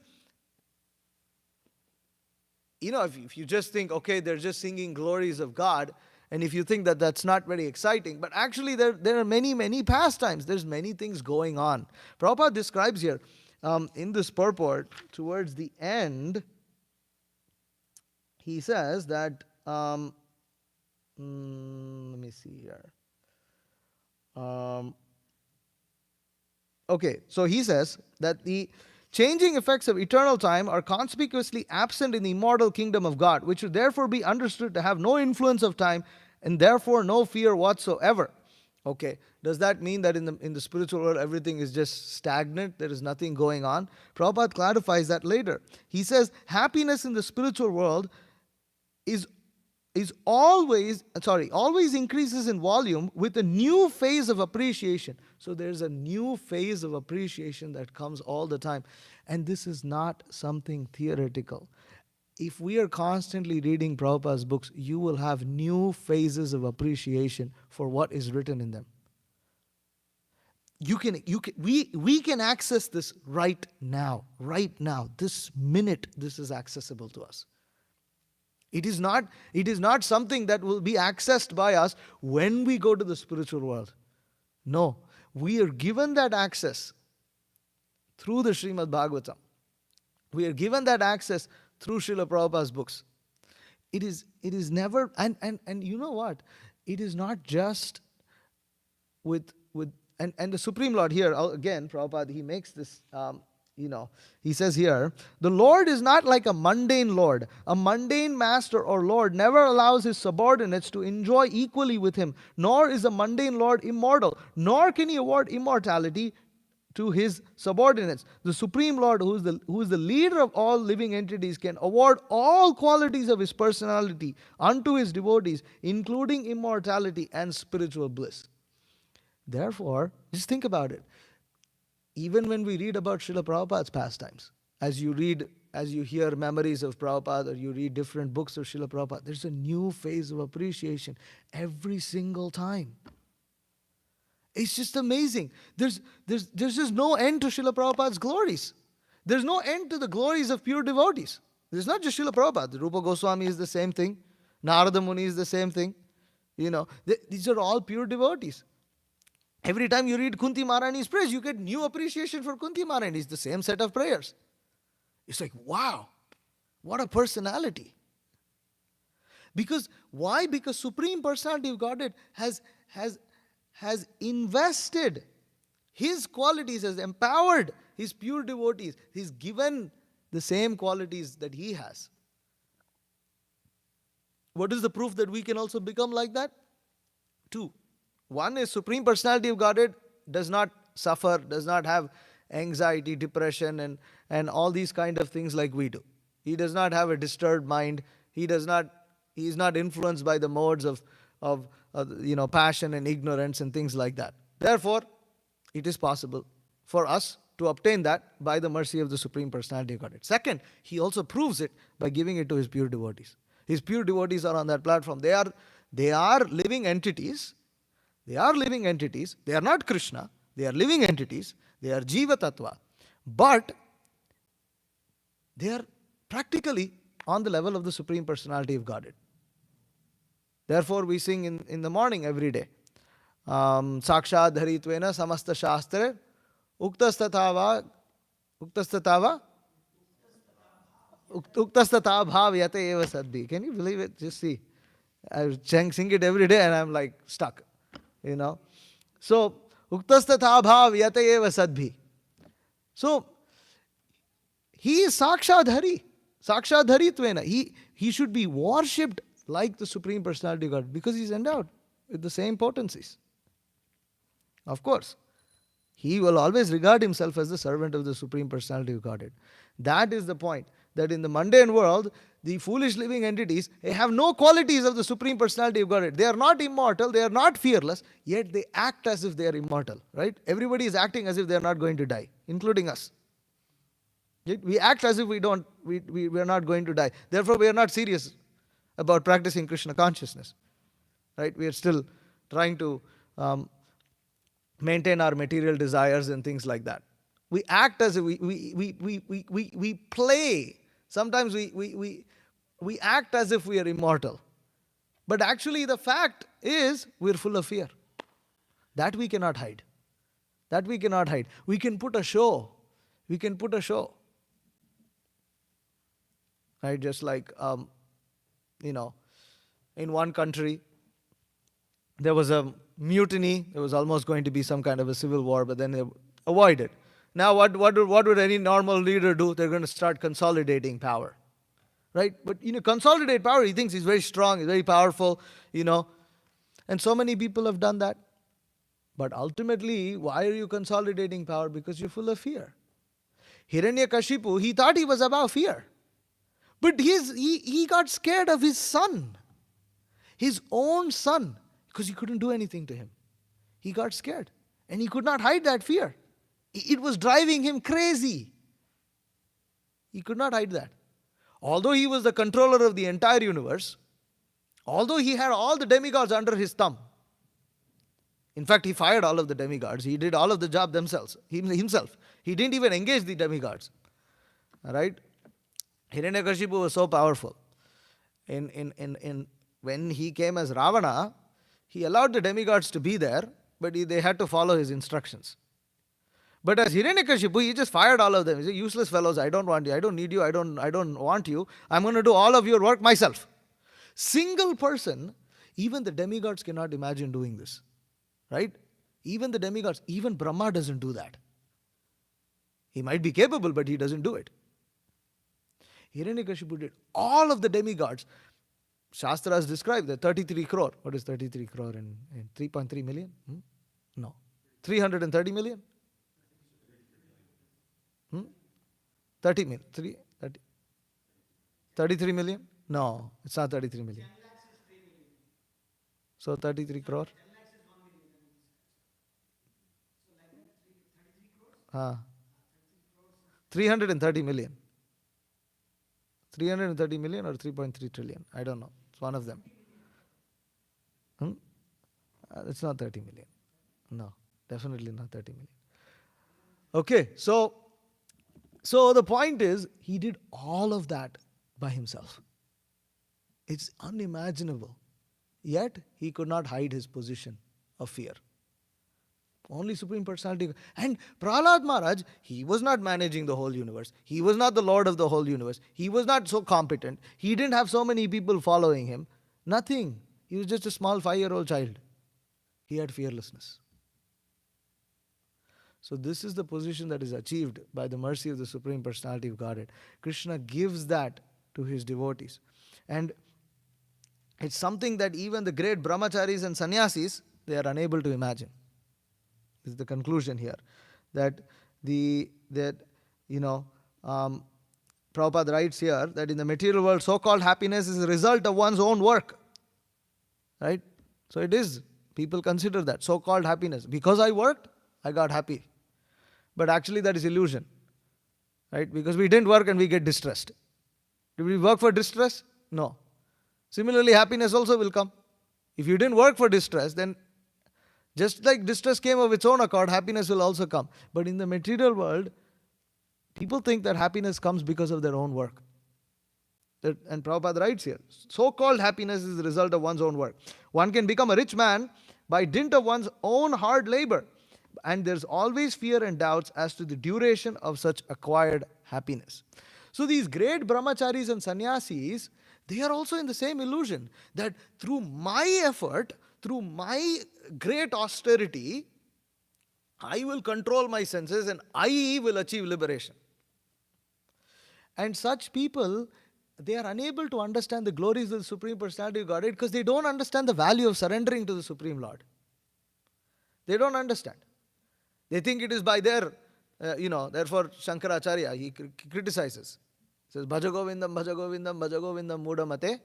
if you just think, okay, they're just singing glories of God, and if you think that that's not very exciting, but actually there are many, many pastimes. There's many things going on. Prabhupada describes here in this purport, towards the end, he says that, let me see here. Okay, so he says that the changing effects of eternal time are conspicuously absent in the immortal kingdom of God, which should therefore be understood to have no influence of time and therefore no fear whatsoever. Okay, does that mean that in the spiritual world everything is just stagnant, there is nothing going on? Prabhupada clarifies that later. He says happiness in the spiritual world always increases in volume with a new phase of appreciation. So there's a new phase of appreciation that comes all the time. And this is not something theoretical. If we are constantly reading Prabhupada's books, you will have new phases of appreciation for what is written in them. We can access this right now. This minute, this is accessible to us. It is not something that will be accessed by us when we go to the spiritual world. No, we are given that access through the Srimad Bhagavatam. We are given that access through Srila Prabhupada's books. It is never, and you know what? It is not just with and the Supreme Lord here, again, Prabhupada, he makes this, he says here, the Lord is not like a mundane Lord. A mundane master or Lord never allows his subordinates to enjoy equally with him, nor is a mundane Lord immortal, nor can he award immortality to his subordinates. The Supreme Lord, who is the leader of all living entities, can award all qualities of his personality unto his devotees, including immortality and spiritual bliss. Therefore, just think about it. Even when we read about Srila Prabhupada's pastimes, as you hear memories of Prabhupada, or you read different books of Srila Prabhupada, there's a new phase of appreciation every single time. It's just amazing. There's just no end to Srila Prabhupada's glories. There's no end to the glories of pure devotees. There's not just Srila Prabhupada. Rupa Goswami is the same thing. Narada Muni is the same thing. These are all pure devotees. Every time you read Kunti Maharani's prayers, you get new appreciation for Kunti Maharani. It's the same set of prayers. It's like, wow, what a personality. Because why? Because Supreme Personality of Godhead has invested His qualities, has empowered His pure devotees. He's given the same qualities that He has. What is the proof that we can also become like that? Two. One is Supreme Personality of Godhead does not suffer, does not have anxiety, depression, and all these kind of things like we do. He does not have a disturbed mind. He is not influenced by the modes of passion and ignorance and things like that. Therefore, it is possible for us to obtain that by the mercy of the Supreme Personality of Godhead. Second, He also proves it by giving it to His pure devotees. His pure devotees are on that platform. They are living entities. They are living entities. They are not Krishna. They are living entities. They are Jiva Tattva. But they are practically on the level of the Supreme Personality of Godhead. Therefore, we sing in the morning every day. Sakshad dharitvena samasta shastre uktastatava bhav yate eva sadhi. Can you believe it? Just see. I sing it every day and I'm like stuck. So, uktastatha bhav yate eva sadhi. So, He is Sakshadhari. Sakshadharitvena. He should be worshipped like the Supreme Personality of God because He is endowed with the same potencies. Of course, He will always regard Himself as the servant of the Supreme Personality of Godhead. That is the point. That in the mundane world, the foolish living entities have no qualities of the Supreme Personality of Godhead. They are not immortal, they are not fearless, yet they act as if they are immortal. Right? Everybody is acting as if they are not going to die, including us. We act as if we are not going to die. Therefore, we are not serious about practicing Krishna consciousness. Right? We are still trying to maintain our material desires and things like that. We act as if we play. Sometimes we act as if we are immortal. But actually the fact is we are full of fear. That we cannot hide. That we cannot hide. We can put a show. We can put a show. Right? Just like, in one country, there was a mutiny. There was almost going to be some kind of a civil war, but then they avoided. Now, what would any normal leader do? They're going to start consolidating power. Right? But, consolidate power, he thinks he's very strong, he's very powerful, And so many people have done that. But ultimately, why are you consolidating power? Because you're full of fear. Hiranyakashipu, he thought he was above fear. But he got scared of his son. His own son. Because he couldn't do anything to him. He got scared. And he could not hide that fear. It was driving him crazy. He could not hide that. Although he was the controller of the entire universe, although he had all the demigods under his thumb, in fact, he fired all of the demigods. He did all of the job himself. He didn't even engage the demigods. Alright? Hiranyakashipu was so powerful. When he came as Ravana, he allowed the demigods to be there, but they had to follow his instructions. But as Hiranyakashipu, he just fired all of them. He said, useless fellows, I don't want you, I don't need you, I don't want you. I'm going to do all of your work myself. Single person, even the demigods cannot imagine doing this. Right? Even the demigods, even Brahma doesn't do that. He might be capable, but he doesn't do it. Hiranyakashipu did all of the demigods. Shastras describe the 33 crore. What is 33 crore in 3.3 million? No. 330 million? 30 million. 33 million? No, it's not 33 million. So 33 crore? 330 million. 330 million or 3.3 trillion. I don't know. It's one of them. It's not 30 million. No, definitely not 30 million. Okay, so the point is, he did all of that by himself. It's unimaginable. Yet he could not hide his position of fear. Only Supreme Personality. And Prahlad Maharaj, he was not managing the whole universe. He was not the Lord of the whole universe. He was not so competent. He didn't have so many people following him. Nothing. He was just a small 5-year-old child. He had fearlessness. So this is the position that is achieved by the mercy of the Supreme Personality of Godhead. Krishna gives that to his devotees. And it's something that even the great brahmacharis and sannyasis, they are unable to imagine. This is the conclusion here. That Prabhupada writes here that in the material world, so-called happiness is a result of one's own work. Right? So it is. People consider that so-called happiness. Because I worked, I got happy. But actually that is illusion. Right? Because we didn't work and we get distressed. Did we work for distress? No. Similarly, happiness also will come. If you didn't work for distress, then just like distress came of its own accord, happiness will also come. But in the material world, people think that happiness comes because of their own work. And Prabhupada writes here, so-called happiness is the result of one's own work. One can become a rich man by dint of one's own hard labor. And there's always fear and doubts as to the duration of such acquired happiness. So these great brahmacharis and sannyasis, they are also in the same illusion that through my effort, through my great austerity, I will control my senses and I will achieve liberation. And such people, they are unable to understand the glories of the Supreme Personality of Godhead because they don't understand the value of surrendering to the Supreme Lord. They don't understand. They think it is by their, therefore Shankaracharya, he criticizes. He says, Bhajagovindam, Bhajagovindam, Bhajagovindam, Mudamate,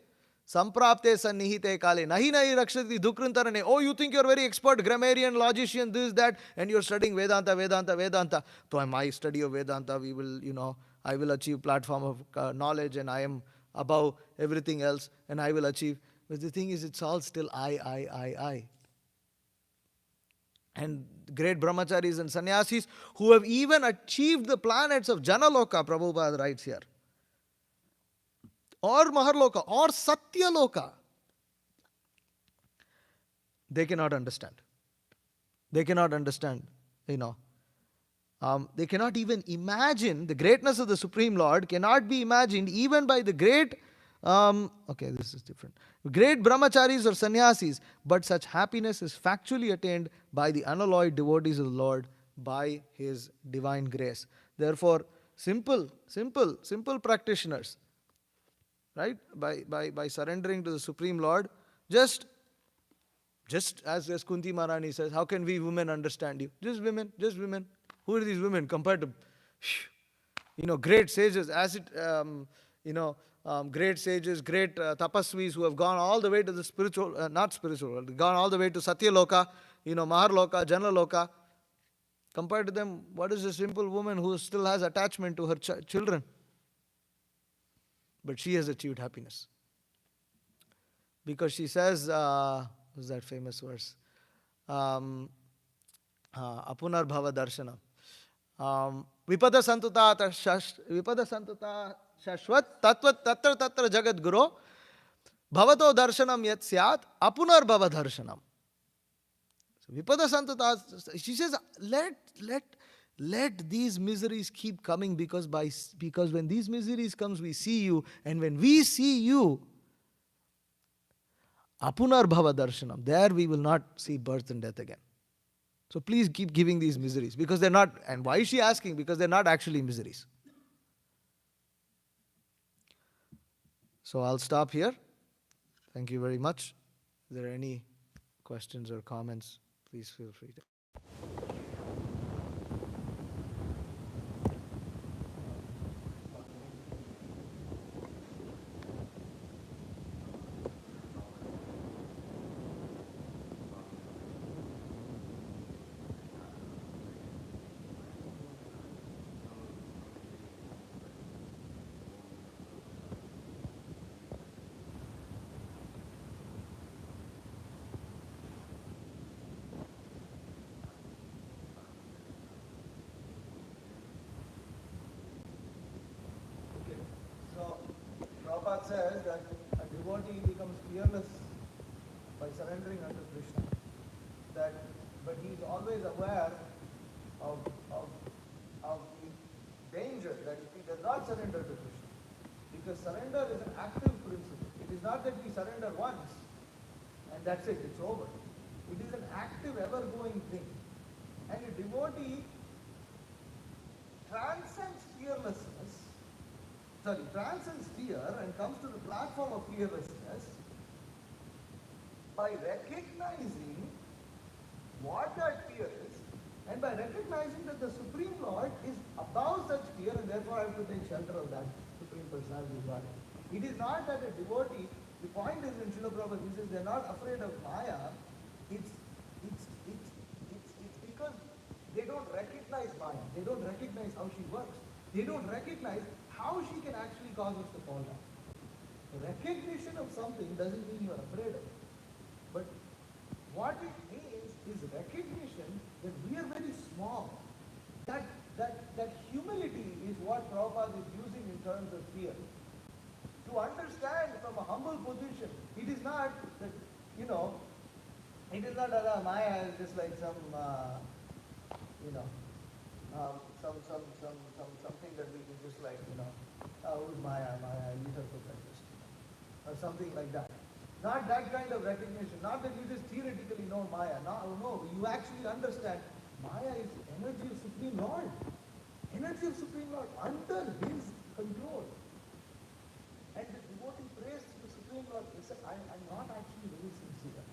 Samprapte Sannihite Kale, Nahi Nahi Rakshati Dukrintarane. Oh, you think you're very expert, grammarian, logician, this, that, and you're studying Vedanta, Vedanta, Vedanta. So my study of Vedanta, I will achieve platform of knowledge and I am above everything else and I will achieve. But the thing is, it's all still I. And great brahmacharis and sannyasis who have even achieved the planets of Janaloka, Prabhupada writes here, or Maharloka, or Satyaloka, they cannot understand. They cannot understand, they cannot even imagine the greatness of the Supreme Lord, cannot be imagined even by the great, this is different. Great brahmacharis or sannyasis, but such happiness is factually attained by the unalloyed devotees of the Lord by His divine grace. Therefore, simple practitioners, right? By surrendering to the Supreme Lord, just as Kunti Maharani says, how can we women understand you? Just women. Who are these women compared to, great sages, great sages, great tapasvis who have gone all the way to the spiritual, gone all the way to Satyaloka, Maharloka, Janaloka. Compared to them, what is a simple woman who still has attachment to her children? But she has achieved happiness. Because she says, what's that famous verse? Apunar Bhava Darshanam. Vipada Santuta Shashwat Tatra Jagat Guru Bhavato Darshanam Yat Syat Apunar Bhava Darshanam. So Vipada Santuta, she says, let these miseries keep coming because when these miseries comes, we see you, and when we see you, Apunar Bhava Darshanam, there we will not see birth and death again. So please keep giving these miseries because they're not, and why is she asking? Because they're not actually miseries. So I'll stop here. Thank you very much. If there are any questions or comments, please feel free to. Prabhupada says that a devotee becomes fearless by surrendering unto Krishna. That, but he is always aware of, of, of the danger that if he does not surrender to Krishna, because surrender is an active principle. It is not that we surrender once and that's it, it's over. It is an active, ever-going thing. And a devotee transcends fear and comes to the platform of fearlessness by recognizing what that fear is, and by recognizing that the Supreme Lord is above such fear, and therefore I have to take shelter of that Supreme Personality of God. It is not that a devotee, the point is in Srila Prabhupada, he says they're not afraid of Maya, it's because they don't recognize Maya, they don't recognize how she works, they don't recognize how she can actually cause us to fall down. The recognition of something doesn't mean you are afraid of it. But what it means is recognition that we are very small. That humility is what Prabhupada is using in terms of fear. To understand from a humble position, it is not that, it is not that Maya is just like some, something that we can just like, who's Maya? Maya, I eat her for breakfast. Or something like that. Not that kind of recognition. Not that you just theoretically know Maya. No, you actually understand Maya is energy of Supreme Lord. Energy of Supreme Lord under his control. And the devotee prays to the Supreme Lord, listen, I'm not actually very sincere.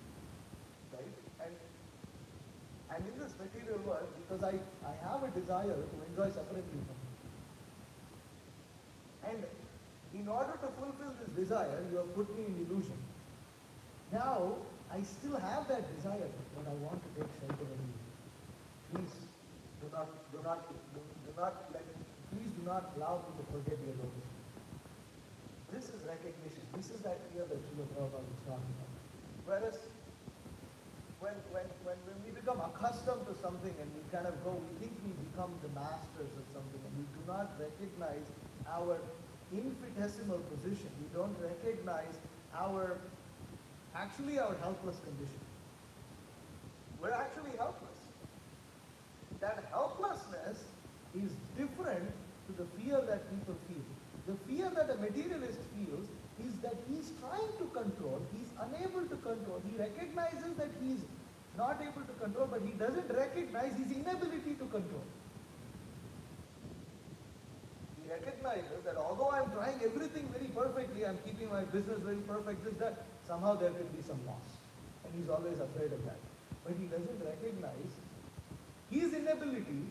Right? And in this material world, because I have a desire to enjoy separately from him. And in order to fulfill this desire, you have put me in illusion. Now, I still have that desire, but I want to take shelter of you. Please do not allow me to forget your lotus. This is recognition. This is that fear that Srila Prabhupada is talking about. Whereas, when we become accustomed to something and we kind of we think we become the masters of something, and we do not recognize our infinitesimal position. We don't recognize our helpless condition. We're actually helpless. That helplessness is different to the fear that people feel. The fear that a materialist feels is that he's trying to control, he's unable to control, he recognizes that he's not able to control, but he doesn't recognize his inability to control. He recognizes that although I'm trying everything very perfectly, I'm keeping my business very perfect, that somehow there will be some loss. And he's always afraid of that. But he doesn't recognize his inability.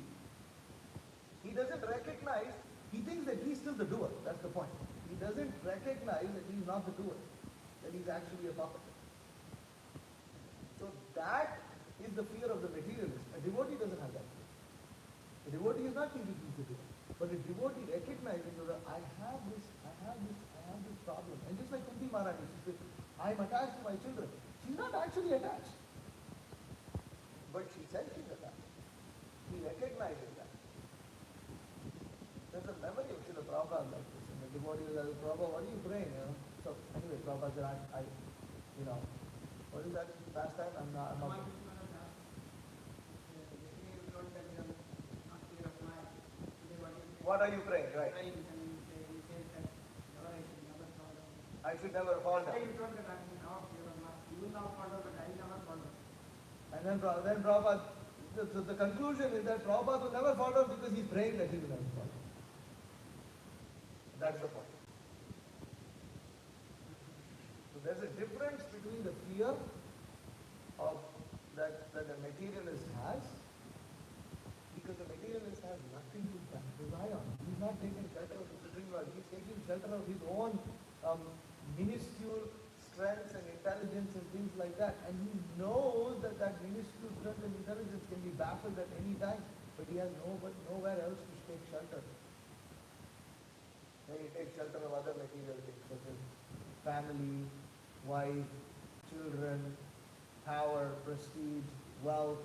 He doesn't recognize, he thinks that he's still the doer. That's the point. He doesn't recognize that he's not the doer, that he's actually a puppet. So that is the fear of the materialist. A devotee doesn't have that fear. A devotee is not thinking he's the doer. But a devotee recognizing that I have this problem. And just like Kunti Maharani, she says, I'm attached to my children. She's not actually attached. But she says she's attached. He recognizes that. There's a memory of Srila Prabhupada like this. And the devotee is like, Prabhupada, what are you praying? So anyway, Prabhupada said, what is that last time? I'm not. What are you praying? Right. I should never fall down. And then Prabhupada, the conclusion is that Prabhupada will never fall down because he's praying that he will never fall down. That's the point. So there's a difference between the fear of that the materialist has, because the materialist has nothing to rely on. He's not taking shelter of the Supreme Lord. He's taking shelter of his own minuscule strengths and intelligence and things like that. And he knows that minuscule strength and intelligence can be baffled at any time. But he has nowhere else to take shelter. Then he takes shelter of other material things such as family, wife, children, power, prestige, wealth.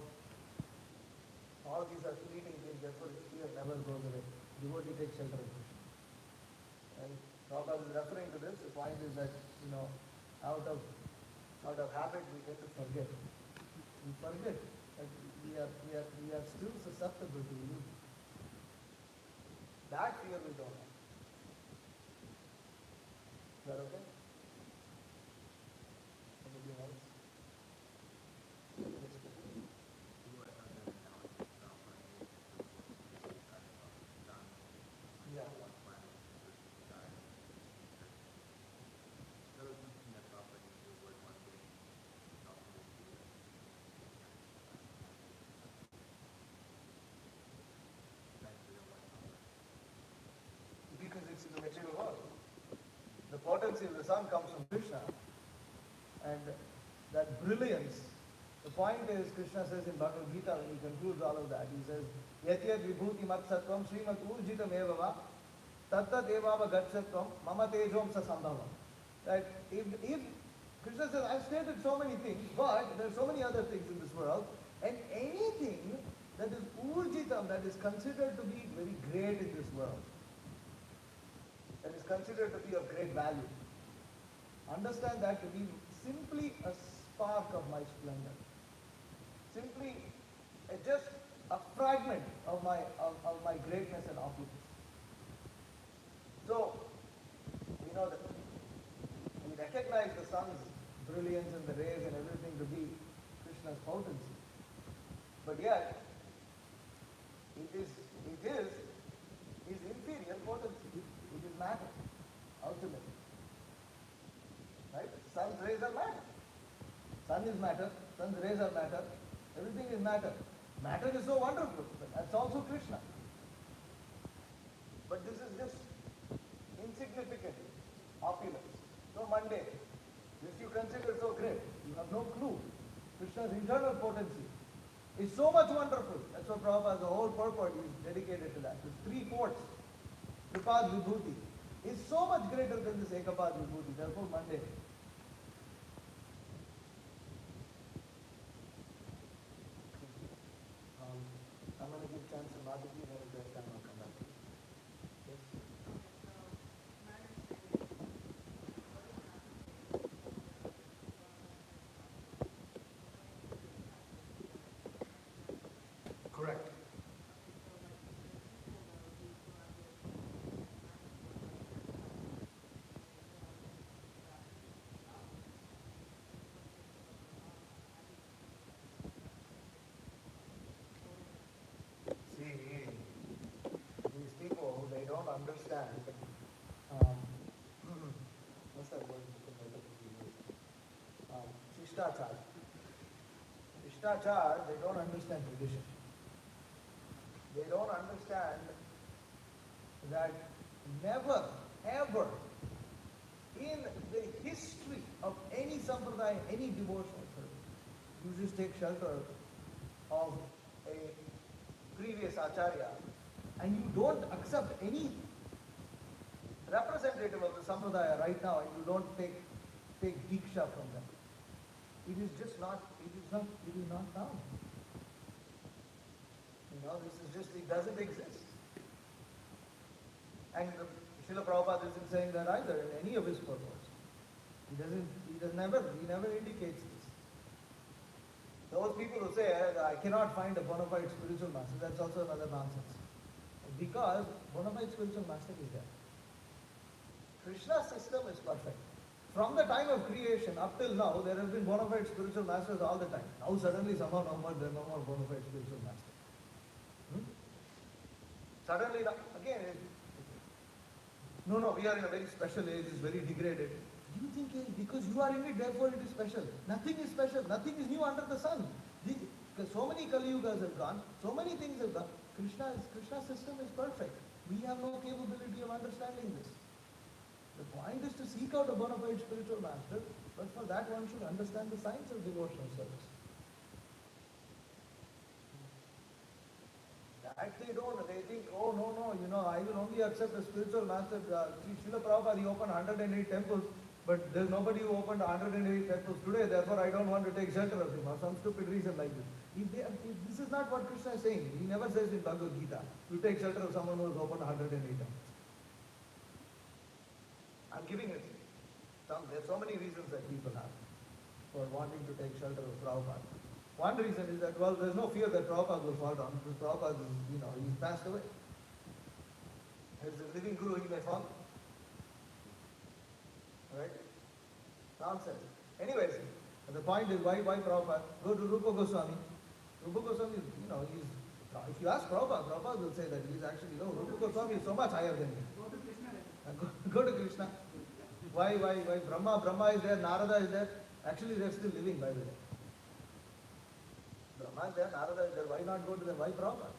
All these are fleeting things, therefore his fear never goes away. Devotee takes shelter of Krishna. And Prabhupada is referring to this. The point is that, out of Out of habit, we get to forget. We forget that we are still susceptible to illusion. That fear we don't have. Is that okay? Anything else? Yeah. Because it's in the material world. The potency of the sun comes from Krishna, and that brilliance. The point is, Krishna says in Bhagavad Gita, when he concludes all of that, he says, Yat yat vibhuti mat sattvam srimat urjitam evava tattat evava gatsatvam mama tejom sa sambhavam. That if Krishna says, I've stated so many things, but there are so many other things in this world, and anything that is urjitam, that is considered to be very great in this world, that is considered to be of great value, understand that to be simply a spark of my splendor, simply just a fragment of my greatness and opulence. So, we know that we recognize the sun's brilliance and the rays and everything to be Krishna's potency, but yet it is his inferior potency. It is matter, ultimately. Right? Sun's rays are matter. Sun is matter, sun's rays are matter, everything is matter. Matter is so wonderful, but that's also Krishna. But this is just insignificant opulence, so mundane. This you consider so great, you have no clue. Krishna's internal potency is so much wonderful. That's what Prabhupada, the whole purport is dedicated to that. It's 3 fourths. Kripad Vibhuti is so much greater than this Ekapad Vibhuti, therefore mundane. I'm going to give chance to Madhuri, and if there's time I'll come back. Yes? Correct. See, these people, they don't understand. What's that word? Shishtachar. Shishtachar, they don't understand tradition. They don't understand that never, ever, in the history of any sampradaya, any devotional service, you just take shelter of a previous acharya and you don't accept any representative of the sampradaya right now, and you don't take diksha from them. It is just not, it is not now. You know, this is just, it doesn't exist. And Srila Prabhupada isn't saying that either in any of his purports. He never indicates this. Those people who say, I cannot find a bona fide spiritual master, that's also another nonsense. Because bona fide spiritual master is there. Krishna's system is perfect. From the time of creation up till now, there have been bona fide spiritual masters all the time. Now suddenly somehow there are no more bona fide spiritual masters. Suddenly, again, no, we are in a very special age, it's very degraded. Do you think because you are in it, therefore it is special? Nothing is special, nothing is new under the sun. Because so many Kali Yugas have gone, so many things have gone. Krishna's system is perfect. We have no capability of understanding this. The point is to seek out a bona fide spiritual master, but for that one should understand the science of devotional service. That they think, oh no, I will only accept a spiritual master. Srila Prabhupada, he opened 108 temples, but there's nobody who opened 108 temples today, therefore I don't want to take shelter of him, or some stupid reason like this. If this is not what Krishna is saying. He never says in Bhagavad Gita, you take shelter of someone who has opened 108 temples. I'm giving it. There are so many reasons that people have. for wanting to take shelter of Prabhupada. One reason is that, well, there's no fear that Prabhupada will fall down because Prabhupada is, he's passed away. As a living guru, he may fall. Right? Nonsense. Anyways, the point is, why Prabhupada? Go to Rupa Goswami. Rupa Goswami, he's, if you ask Prabhupada, Prabhupada will say that he's actually, Rupa Goswami is so much higher than me. Go to Krishna. Why Brahma is there, Narada is there. Actually, they're still living, by the way. Brahma is there, Narada is there. Why not go to them? Why Prabhupada?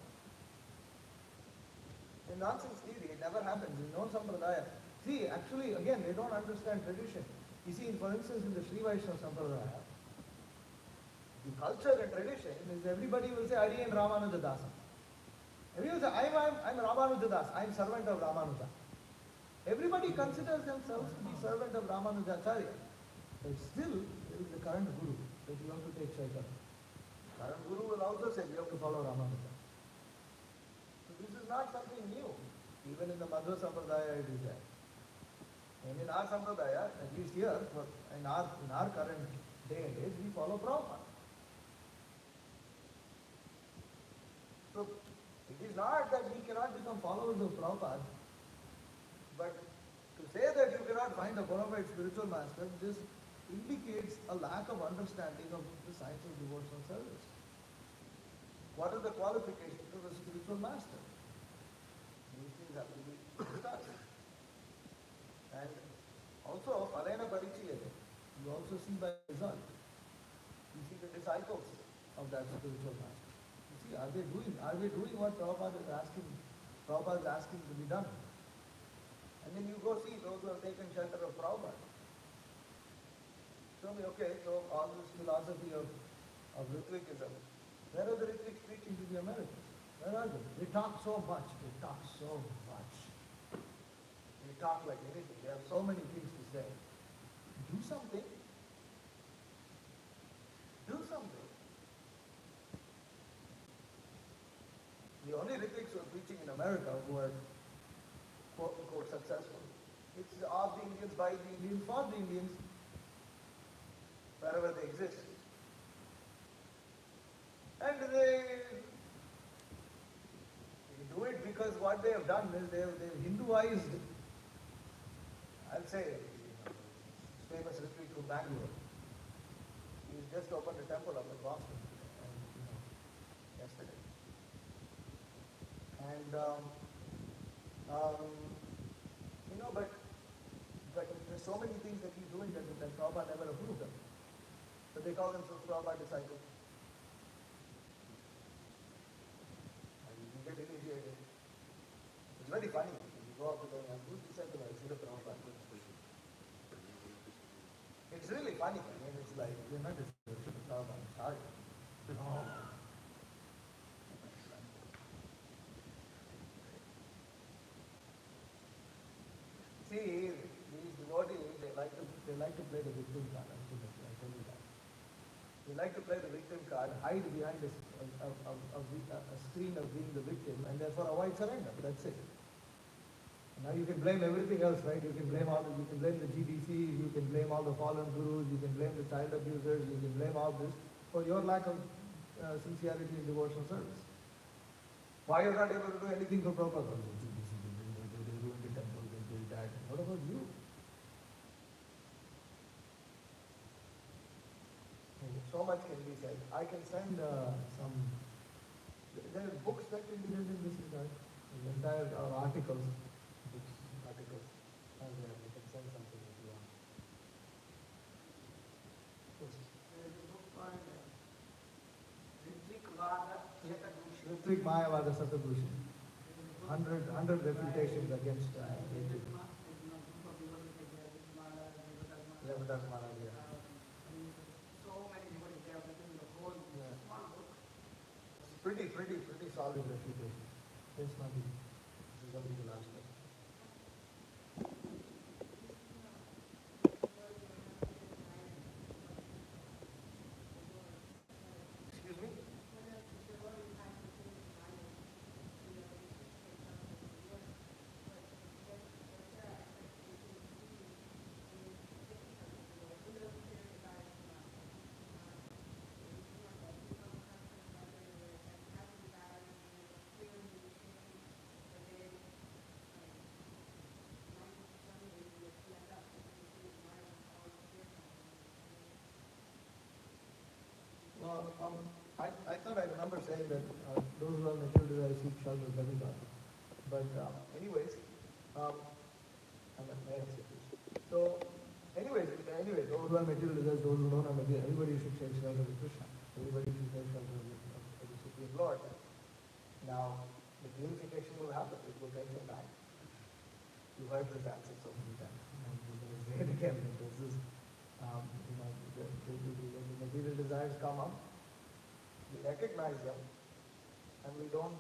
In nonsense theory, it never happens. In no sampradaya. See, actually, again, they don't understand tradition. You see, for instance, in the Sri Vaishnava sampradaya, the culture and tradition is everybody will say, Ari and Ramanuja Dasa. Everyone will say, I'm Ramanuja Das, I'm servant of Ramanuja. Everybody considers themselves to be servant of Ramanujacharya. But still, there is the current guru that you have to take shelter. Current guru will also say, you have to follow Ramanuja. So this is not something new. Even in the Madhva Sampradaya it is there. And in our Sampradaya, at least here, in our current day and age, we follow Prabhupada. So it is not that we cannot become followers of Prabhupada, but to say that you cannot find a bona fide spiritual master, this indicates a lack of understanding of the science of devotional service. What are the qualifications of a spiritual master? These things have to be discussed. And also, Alena Parichayate, you also see by result. You see the disciples of that spiritual master. You see, are they doing what Prabhupada is asking to be done? And then you go see those who have taken shelter of Prabhupada. Show me, okay, so all this philosophy of Ritvikism, where are the Ritviks preaching to the Americans? Where are they? They talk so much. They talk like anything. They have so many things to say. Do something. Do something. The only Ritviks who are preaching in America who are quote unquote successful, it's of the Indians, by the Indians, for the Indians, wherever they exist. And they do it because what they have done is they've Hinduized, I'll say, famous retreat from Bangalore. He's just opened a temple up in Boston yesterday. And but there's so many things that he's doing that Prabhupada never approved of. But they call themselves Prabhupada disciples. And you get initiated. It's very funny. You go up to them and who's disciple? I see the Prabhupada. It's really funny. I mean, it's like, you're not disciple of Prabhupada. Sorry. No. See, these devotees, they like to play the victim card. I tell you that. They like to play the victim card, hide behind a screen of being the victim, and therefore avoid surrender. That's it. Now you can blame everything else, right? You can blame the GDCs, you can blame all the fallen gurus, you can blame the child abusers, you can blame all this for your lack of sincerity in devotional service. Why you're not able to do anything for Prabhupada? They ruined the temple, they did that. What about you? So much can be said. I can send some. There are books that can be written in this regard. Entire articles. Articles. And we can send something if you want. Yes. There is a book called Ritwik Mayavada Satabhushan. 100 refutations against Levitas Maharaj. Pretty solid refutation. Yes, Nadi. This is only the last one. Excuse me? saying that those who have material desires seek shelter of demigod. But anyways, may I say this? So, anyway, those who have material desires, those who don't have material, everybody should take shelter of Krishna. Everybody should take shelter of the Supreme Lord. Now, the purification will happen. It will take some time. You heard this answer so many times. I'm going to say it again because this, the material desires come up, we recognize them, and we don't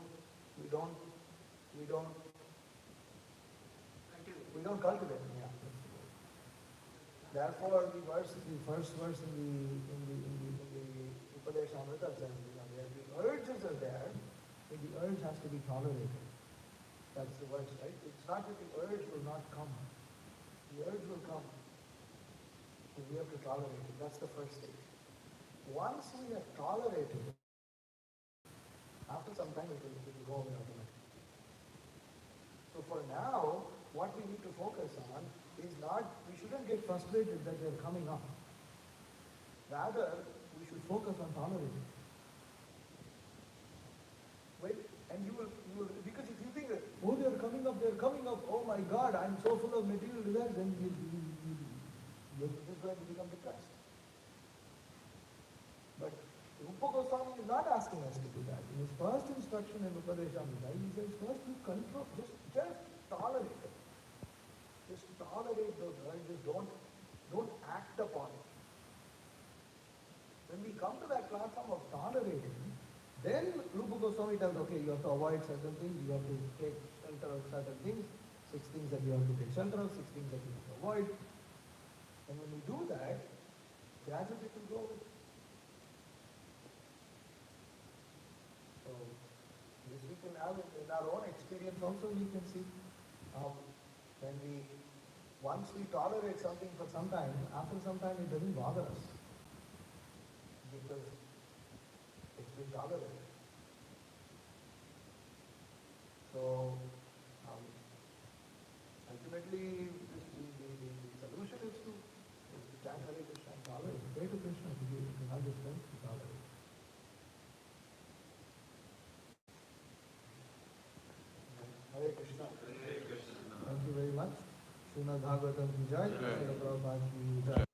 cultivate them. Yeah. Therefore, the first verse in the Upadeshamrita says, the urges are there, but the urge has to be tolerated. That's the words, right? It's not that the urge will not come. The urge will come. But we have to tolerate it. That's the first stage. Once we have tolerated it, after some time it will go away automatically. So for now, what we need to focus on is not, we shouldn't get frustrated that they're coming up. Rather, we should focus on tolerating. Wait, and you will, because if you think that, oh, they're coming up, oh my God, I'm so full of material desires, then you're just going to become depressed. But Rupa Goswami is not asking us to do that. In his first instruction in Upadeshamrita, he says, first you control, just tolerate it. Just tolerate those urges, don't act upon it. When we come to that platform of tolerating, then Rupa Goswami tells, okay, you have to avoid certain things, you have to take shelter of certain things, 6 things that you have to take shelter of, 6 things that you have to avoid. And when we do that, gradually it will go away. So, this we can have in our own experience also, we can see once we tolerate something for some time, after some time it doesn't bother us. Because it's been tolerated. So, ultimately, the solution is to chant Hare Krishna and tolerate. Pray to Krishna to have the strength to tolerate. Hare Krishna. Thank you very much. Srimad Bhagavatam ki jai. Srila Prabhupada ki jai.